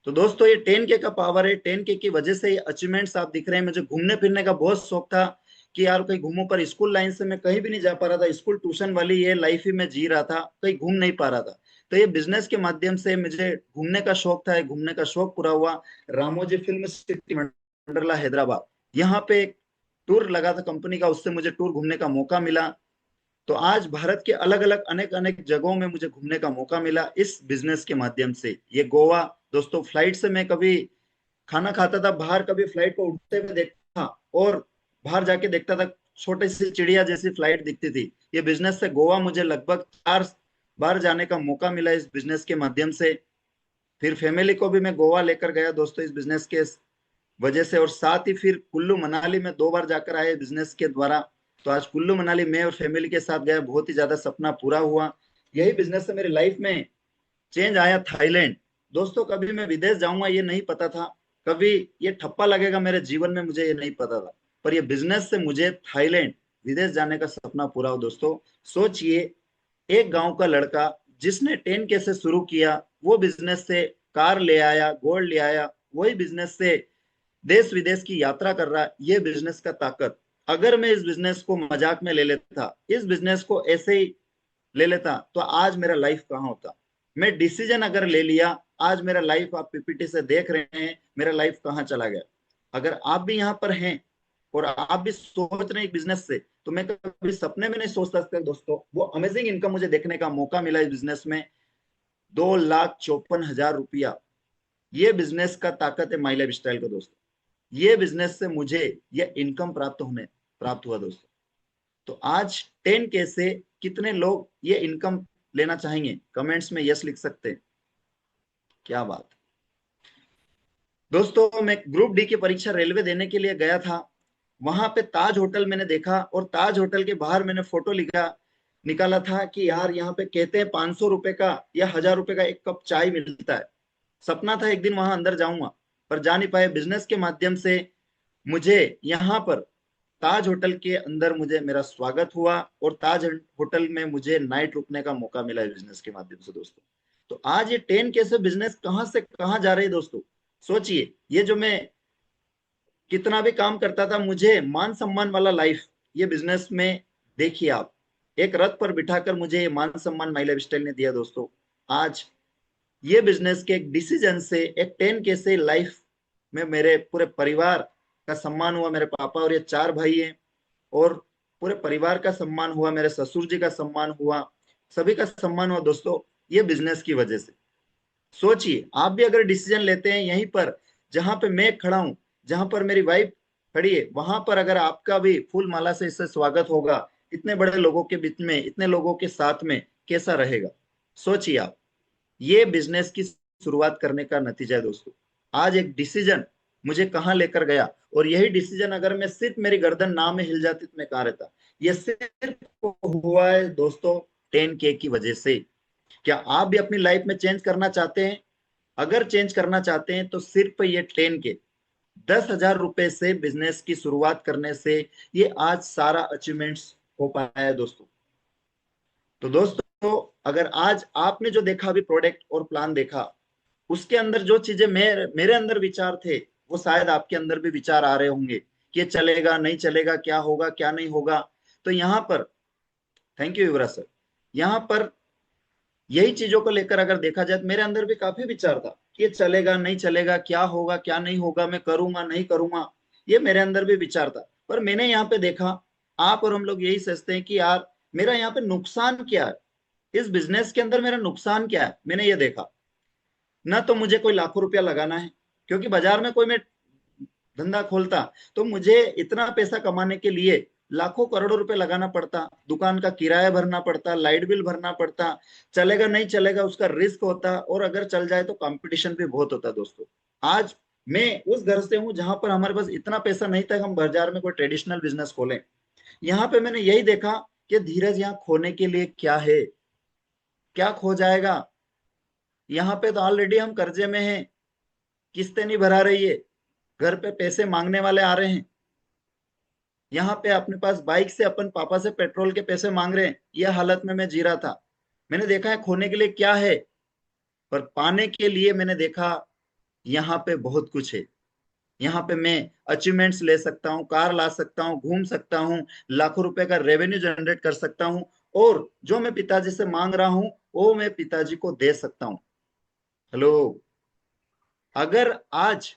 तो दोस्तों ये 10K का पावर है। 10K की वजह से ये अचीवमेंट्स आप दिख रहे हैं। मुझे घूमने फिरने का बहुत शौक था कि यार कहीं घूमूं, पर स्कूल लाइन से मैं कहीं भी नहीं जा पा रहा था। स्कूल ट्यूशन वाली ये लाइफ ही मैं जी रहा था, कहीं घूम नहीं पा रहा था। तो ये बिजनेस के माध्यम से मुझे घूमने का शौक था, घूमने का शौक पूरा हुआ। रामोजी फिल्म सिटी वंडरला हैदराबाद, यहाँ पे एक टूर लगा था कंपनी का, उससे मुझे टूर घूमने का मौका मिला। तो आज भारत के अलग अलग अनेक अनेक जगहों में मुझे घूमने का मौका मिला इस बिजनेस के माध्यम से। ये गोवा दोस्तों, फ्लाइट से मैं कभी खाना खाता था बाहर, कभी फ्लाइट को उड़ते हुए देखता था और बाहर जाके देखता था छोटी सी चिड़िया जैसी फ्लाइट दिखती थी। ये बिजनेस से गोवा मुझे लगभग 4 बार जाने का मौका मिला इस बिजनेस के माध्यम से। फिर फैमिली को भी मैं गोवा लेकर गया दोस्तों इस बिजनेस के वजह से। और साथ ही फिर कुल्लू मनाली में 2 बार जाकर आए बिजनेस के द्वारा। तो आज कुल्लू मनाली मैं और फैमिली के साथ गया, बहुत ही ज्यादा सपना पूरा हुआ। यही बिजनेस से मेरी लाइफ में चेंज आया। थाईलैंड दोस्तों, कभी मैं विदेश जाऊंगा ये नहीं पता था, कभी ये ठप्पा लगेगा मेरे जीवन में, मुझे ये नहीं पता था। पर ये बिजनेस से मुझे थाईलैंड विदेश जाने का सपना पूरा हो दोस्तों। सोचिए, एक गांव का लड़का जिसने 10K से शुरू किया, वो बिजनेस से कार ले आया, गोल्ड ले आया, वही बिजनेस से देश विदेश की यात्रा कर रहा है। ये बिजनेस का ताकत। अगर मैं इस बिजनेस को मजाक में ले लेता, इस बिजनेस को ऐसे ही ले लेता, तो आज मेरा लाइफ कहाँ होता। मैं डिसीजन अगर ले लिया, आज मेरा लाइफ आप पीपीटी से देख रहे हैं, मेरा लाइफ कहाँ चला गया। अगर आप भी यहाँ पर हैं और आप भी सोच रहे हैं बिजनेस से, तो मैं कभी सपने में नहीं सोचता था दोस्तों। वो अमेजिंग इनकम मुझे देखने का मौका मिला इस बिजनेस में, 2,54,000 रुपया। ये बिजनेस का ताकत है माई लाइफ स्टाइल का दोस्तों। ये बिजनेस से मुझे ये इनकम प्राप्त हुआ दोस्तों। तो आज 10K से कितने लोग ये इनकम लेना चाहेंगे? कमेंट्स में यस लिख सकते हैं। क्या बात दोस्तों। मैं ग्रुप डी की परीक्षा रेलवे देने के लिए गया था। वहां पे ताज होटल मैंने देखा और ताज होटल के बाहर मैंने फोटो निकाला था कि यार यहाँ पे कहते हैं 500 रुपए का या 1,000 रुपए का एक कप चाय मिलता है। सपना था एक दिन वहां अंदर जाऊंगा, पर जा नहीं पाए। बिजनेस के माध्यम से मुझे यहाँ पर ताज होटल के अंदर मुझे मेरा स्वागत हुआ और ताज होटल में मुझे नाइट रुकने का मौका मिला बिजनेस के माध्यम से दोस्तों। तो आज ये 10K से बिजनेस कहां से कहां जा रही है दोस्तों। सोचिए, ये जो मैं कितना भी काम करता था, मुझे मान सम्मान वाला लाइफ ये बिजनेस में, देखिए आप, एक रथ पर बिठाकर मुझे ये मान सम्मान माई लाइफ स्टाइल ने दिया दोस्तों। आज ये बिजनेस के एक डिसीजन से, एक 10K से लाइफ में मेरे पूरे परिवार का सम्मान हुआ। मेरे पापा और ये 4 भाई हैं और पूरे परिवार का सम्मान हुआ, मेरे ससुर जी का सम्मान हुआ, सभी का सम्मान हुआ दोस्तों, ये बिजनेस की वजह से। सोचिए, आप भी अगर डिसीजन लेते हैं यहीं पर, जहां पे मैं खड़ा हूं, जहां पर मेरी वाइफ खड़ी है, वहां पर अगर आपका भी फूल माला से इससे स्वागत होगा, इतने बड़े लोगों के बीच में, इतने लोगों के साथ में, कैसा रहेगा। सोचिए आप, ये बिजनेस की शुरुआत करने का नतीजा है दोस्तों। आज एक डिसीजन मुझे कहां लेकर गया, और यही डिसीजन अगर मैं सिर्फ मेरी गर्दन ना में हिल जाती तो मैं कहां रहता। ये सिर्फ हुआ है दोस्तों 10K की वजह से। क्या आप भी अपनी लाइफ में चेंज करना चाहते हैं? अगर चेंज करना चाहते हैं तो सिर्फ ये 10K 10,000 रुपए से बिजनेस की शुरुआत करने से ये आज सारा अचीवमेंट्स हो पाया है दोस्तों। तो दोस्तों, अगर आज आपने जो देखा अभी प्रोडक्ट और प्लान देखा, उसके अंदर जो चीजें मेरे अंदर विचार थे, वो शायद आपके अंदर भी विचार आ रहे होंगे कि ये चलेगा नहीं चलेगा, क्या होगा क्या नहीं होगा। तो यहाँ पर थैंक यू युवराज सर। यहाँ पर यही चीजों को लेकर अगर देखा जाए तो मेरे अंदर भी काफी विचार था कि ये चलेगा नहीं चलेगा, क्या होगा क्या नहीं होगा, मैं करूंगा नहीं करूंगा, ये मेरे अंदर भी विचार था। पर मैंने यहाँ पे देखा, आप और हम लोग यही सोचते हैं कि यार मेरा यहाँ पे नुकसान क्या है, इस बिजनेस के अंदर मेरा नुकसान क्या है। मैंने ये देखा, ना तो मुझे कोई लाखों रुपया लगाना है, क्योंकि बाजार में कोई मैं धंधा खोलता तो मुझे इतना पैसा कमाने के लिए लाखों करोड़ों रुपए लगाना पड़ता, दुकान का किराया भरना पड़ता, लाइट बिल भरना पड़ता, चलेगा नहीं चलेगा उसका रिस्क होता, और अगर चल जाए तो कंपटीशन भी बहुत होता दोस्तों। आज मैं उस घर से हूं जहां पर हमारे पास इतना पैसा नहीं था कि हम बाजार में कोई ट्रेडिशनल बिजनेस खोलें। यहाँ पे मैंने यही देखा कि धीरज यहाँ खोने के लिए क्या है, क्या खो जाएगा। यहाँ पे तो ऑलरेडी हम कर्जे में हैं, किस्तें नहीं भरा रही है, घर पे पैसे मांगने वाले आ रहे हैं, यहाँ पे अपने पास बाइक से अपन पापा से पेट्रोल के पैसे मांग रहे हैं। यह हालत में मैं जी रहा था। मैंने देखा है खोने के लिए क्या है, पर पाने के लिए मैंने देखा यहाँ पे बहुत कुछ है। यहाँ पे मैं अचीवमेंट्स ले सकता हूँ, कार ला सकता हूँ, घूम सकता हूँ, लाखों रुपए का रेवेन्यू जनरेट कर सकता हूँ, और जो मैं पिताजी से मांग रहा हूँ वो मैं पिताजी को दे सकता हूँ। हेलो, अगर आज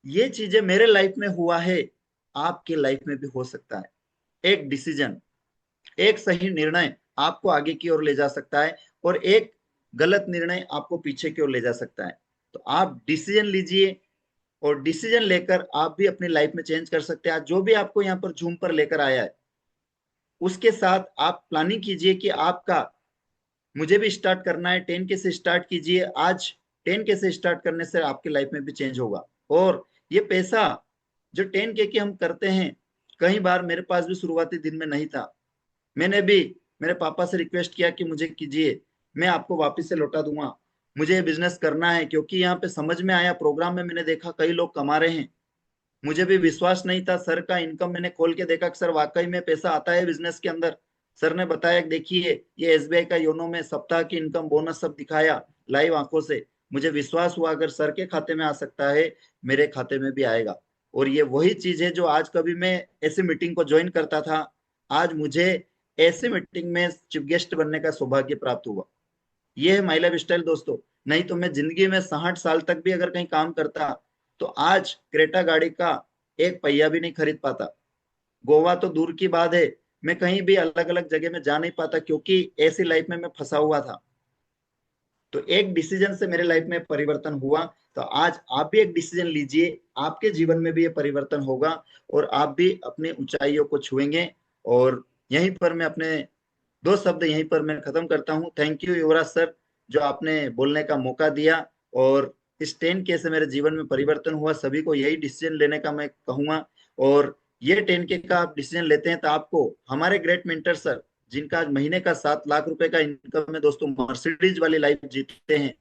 ये चीजें मेरे लाइफ में हुआ है, आपके लाइफ में भी हो सकता है। एक डिसीजन, एक सही निर्णय आपको आगे की ओर ले जा सकता है, और एक गलत निर्णय आपको पीछे की ओर ले जा सकता है। तो आप डिसीजन लीजिए, और डिसीजन लेकर आप भी अपनी लाइफ में चेंज कर सकते हैं। आज जो भी आपको यहाँ पर झूम पर लेकर आया है, उसके साथ आप प्लानिंग कीजिए कि आपका, मुझे भी स्टार्ट करना है, 10K से स्टार्ट कीजिए। आज 10K से स्टार्ट करने से आपकी लाइफ में भी चेंज होगा। और ये पैसा जो 10K की हम करते हैं, कई बार मेरे पास भी शुरुआती दिन में नहीं था, मैंने भी मेरे पापा से रिक्वेस्ट किया कि मुझे कीजिए, मैं आपको वापस से लौटा दूंगा, मुझे ये बिजनेस करना है। क्योंकि यहाँ पे समझ में आया, प्रोग्राम में मैंने देखा कई लोग कमा रहे हैं, मुझे भी विश्वास नहीं था। सर का इनकम मैंने खोल के देखा कि सर वाकई में पैसा आता है बिजनेस के अंदर। सर ने बताया कि देखिए ये एसबीआई का योनो में सप्ताह की इनकम बोनस सब दिखाया लाइव आंखों से। मुझे विश्वास हुआ अगर सर के खाते में आ सकता है, मेरे खाते में भी आएगा। और ये वही चीज है जो आज कभी मैं ऐसी मीटिंग को ज्वाइन करता था, आज मुझे ऐसी मीटिंग में चीफ गेस्ट बनने का सौभाग्य प्राप्त हुआ। ये है माई लाइफ स्टाइल दोस्तों। नहीं तो मैं जिंदगी में 60 साल तक भी अगर कहीं काम करता तो आज क्रेटा गाड़ी का एक पहिया भी नहीं खरीद पाता। गोवा तो दूर की बात है, मैं कहीं भी अलग अलग जगह में जा नहीं पाता, क्योंकि ऐसी लाइफ में मैं फंसा हुआ था। तो एक डिसीजन से मेरे लाइफ में परिवर्तन हुआ। तो आज आप भी एक डिसीजन लीजिए, आपके जीवन में भी ये परिवर्तन होगा, और आप भी अपनी ऊंचाइयों को छुएंगे। और यहीं पर मैं अपने 2 शब्द यहीं पर मैं खत्म करता हूँ। थैंक यू युवराज सर, जो आपने बोलने का मौका दिया। और इस 10K से मेरे जीवन में परिवर्तन हुआ, सभी को यही डिसीजन लेने का मैं कहूंगा। और ये 10K का आप डिसीजन लेते हैं तो आपको हमारे ग्रेट मेंटर सर, जिनका आज महीने का 7 लाख रुपए का इनकम है दोस्तों, मर्सिडीज वाली लाइफ जीते हैं,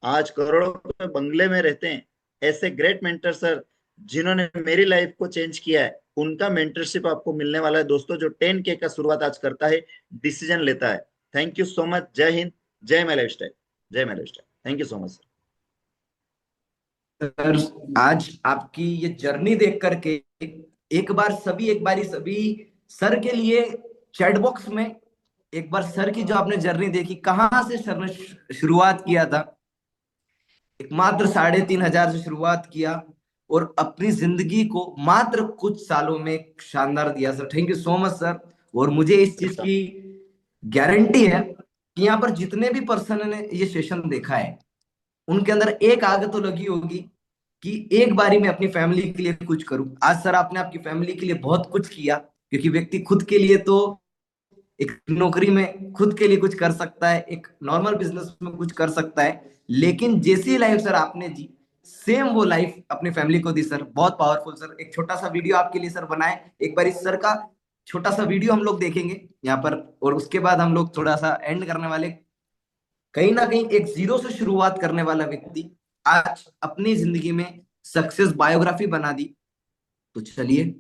आज करोड़ों के बंगले में रहते हैं, ऐसे ग्रेट मेंटर सर जिन्होंने मेरी लाइफ को चेंज किया है, उनका मेंटरशिप आपको मिलने वाला है दोस्तों, जो 10K का शुरुआत आज करता है, डिसीजन लेता है। Thank you so much. जय हिंद, जय माय लाइफस्टाइल, जय my lifestyle. Thank you so much sir. Sir, आज आपकी ये जर्नी देख करके एक बारी सभी सर के लिए चैट बॉक्स में एक बार सर की जो आपने जर्नी देखी, कहाँ से सर ने शुरुआत किया था, एक मात्र 3,500 से शुरुआत किया, और अपनी जिंदगी को मात्र कुछ सालों में शानदार दिया। Sir thank you so much sir. और मुझे इस चीज की गारंटी है कि यहाँ पर जितने भी पर्सन ने ये सेशन देखा है, उनके अंदर एक आग तो लगी होगी कि एक बारी मैं अपनी फैमिली के लिए कुछ करूं। आज सर आपने आपकी फैमिली के लिए बहुत कुछ किया, क्योंकि व्यक्ति खुद के लिए तो एक नौकरी में खुद के लिए कुछ कर सकता है, एक नॉर्मल बिजनेस में कुछ कर सकता है, लेकिन जैसी लाइफ सर आपने जी, सेम वो लाइफ अपनी फैमिली को दी सर। बहुत पावरफुल सर। एक छोटा सा वीडियो आपके लिए सर बनाए, एक बार इस सर का छोटा सा वीडियो हम लोग देखेंगे यहाँ पर, और उसके बाद हम लोग थोड़ा सा एंड करने वाले। कहीं ना कहीं एक जीरो से शुरुआत करने वाला व्यक्ति आज अपनी जिंदगी में सक्सेस बायोग्राफी बना दी। तो चलिए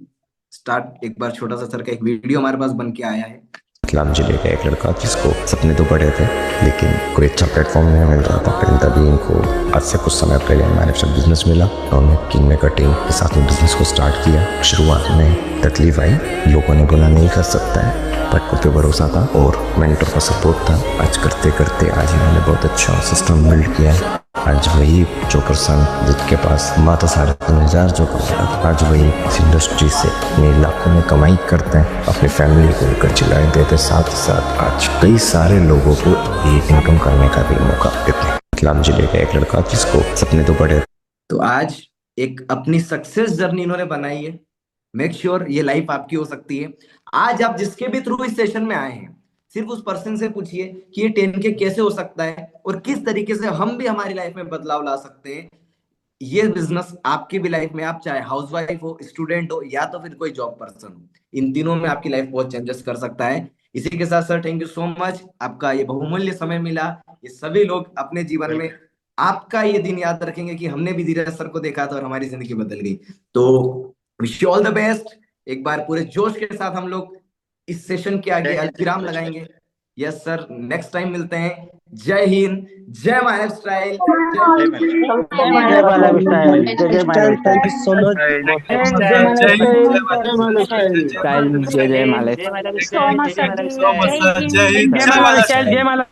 स्टार्ट। एक बार छोटा सा सर का एक वीडियो हमारे पास बन के आया है, मतलब जिले का एक लड़का जिसको सपने तो बड़े थे लेकिन कोई अच्छा प्लेटफॉर्म नहीं मिल रहा था, फिर तभी इनको आज से कुछ समय पहले मैनेजर बिजनेस मिला। उन्होंने किंग मेकर टीम के साथ में बिजनेस को स्टार्ट किया। शुरुआत में तकलीफ आई, लोगों ने बोला नहीं कर सकता है, बट खुद पे भरोसा था और मेंटर का सपोर्ट था। आज करते करते आज इन्होंने बहुत अच्छा सिस्टम बिल्ड किया है। आज वही जो पर्सन जिसके पास मात्र 3,500 जो कमाता, आज वही इस इंडस्ट्री से अपने लाखों में कमाई करते हैं, अपनी फैमिली को लेकर चिल्लाए देते, साथ ही साथ आज कई सारे लोगों को ये इनकम करने का भी मौका देते हैं। मतलब जिले का एक लड़का जिसको सपने तो बड़े। तो आज एक अपनी सक्सेस जर्नी इन्होंने बनाई है। मेक श्योर ये लाइफ आपकी हो सकती है। आज आप जिसके भी थ्रू इस सेशन में आए हैं, सिर्फ उस पर्सन से पूछिए कि ये 10K कैसे हो सकता है और किस तरीके से हम भी हमारी लाइफ में बदलाव ला सकते हैं। ये बिजनेस आपकी भी लाइफ में, आप चाहे हाउसवाइफ हो, स्टूडेंट हो या तो फिर कोई जॉब पर्सन हो, इन तीनों में आपकी लाइफ बहुत चेंजेस कर सकता है। इसी के साथ sir thank you so much, आपका ये बहुमूल्य समय मिला। ये सभी लोग अपने जीवन में आपका ये दिन याद रखेंगे कि हमने भी धीरज सर को देखा था और हमारी जिंदगी बदल गई। तो wish you all the best. एक बार पूरे जोश के साथ हम लोग इस सेशन के आगे अल्पविराम लगाएंगे। यस सर, नेक्स्ट टाइम मिलते हैं। जय हिंद, जय मानव स्टाइल, जय मलेशिया। जय मालव स्टाइल, जय Malav Thank you so much. Style, जय जय मालव so much, sir. जय मालव स्टाइल, जय मालव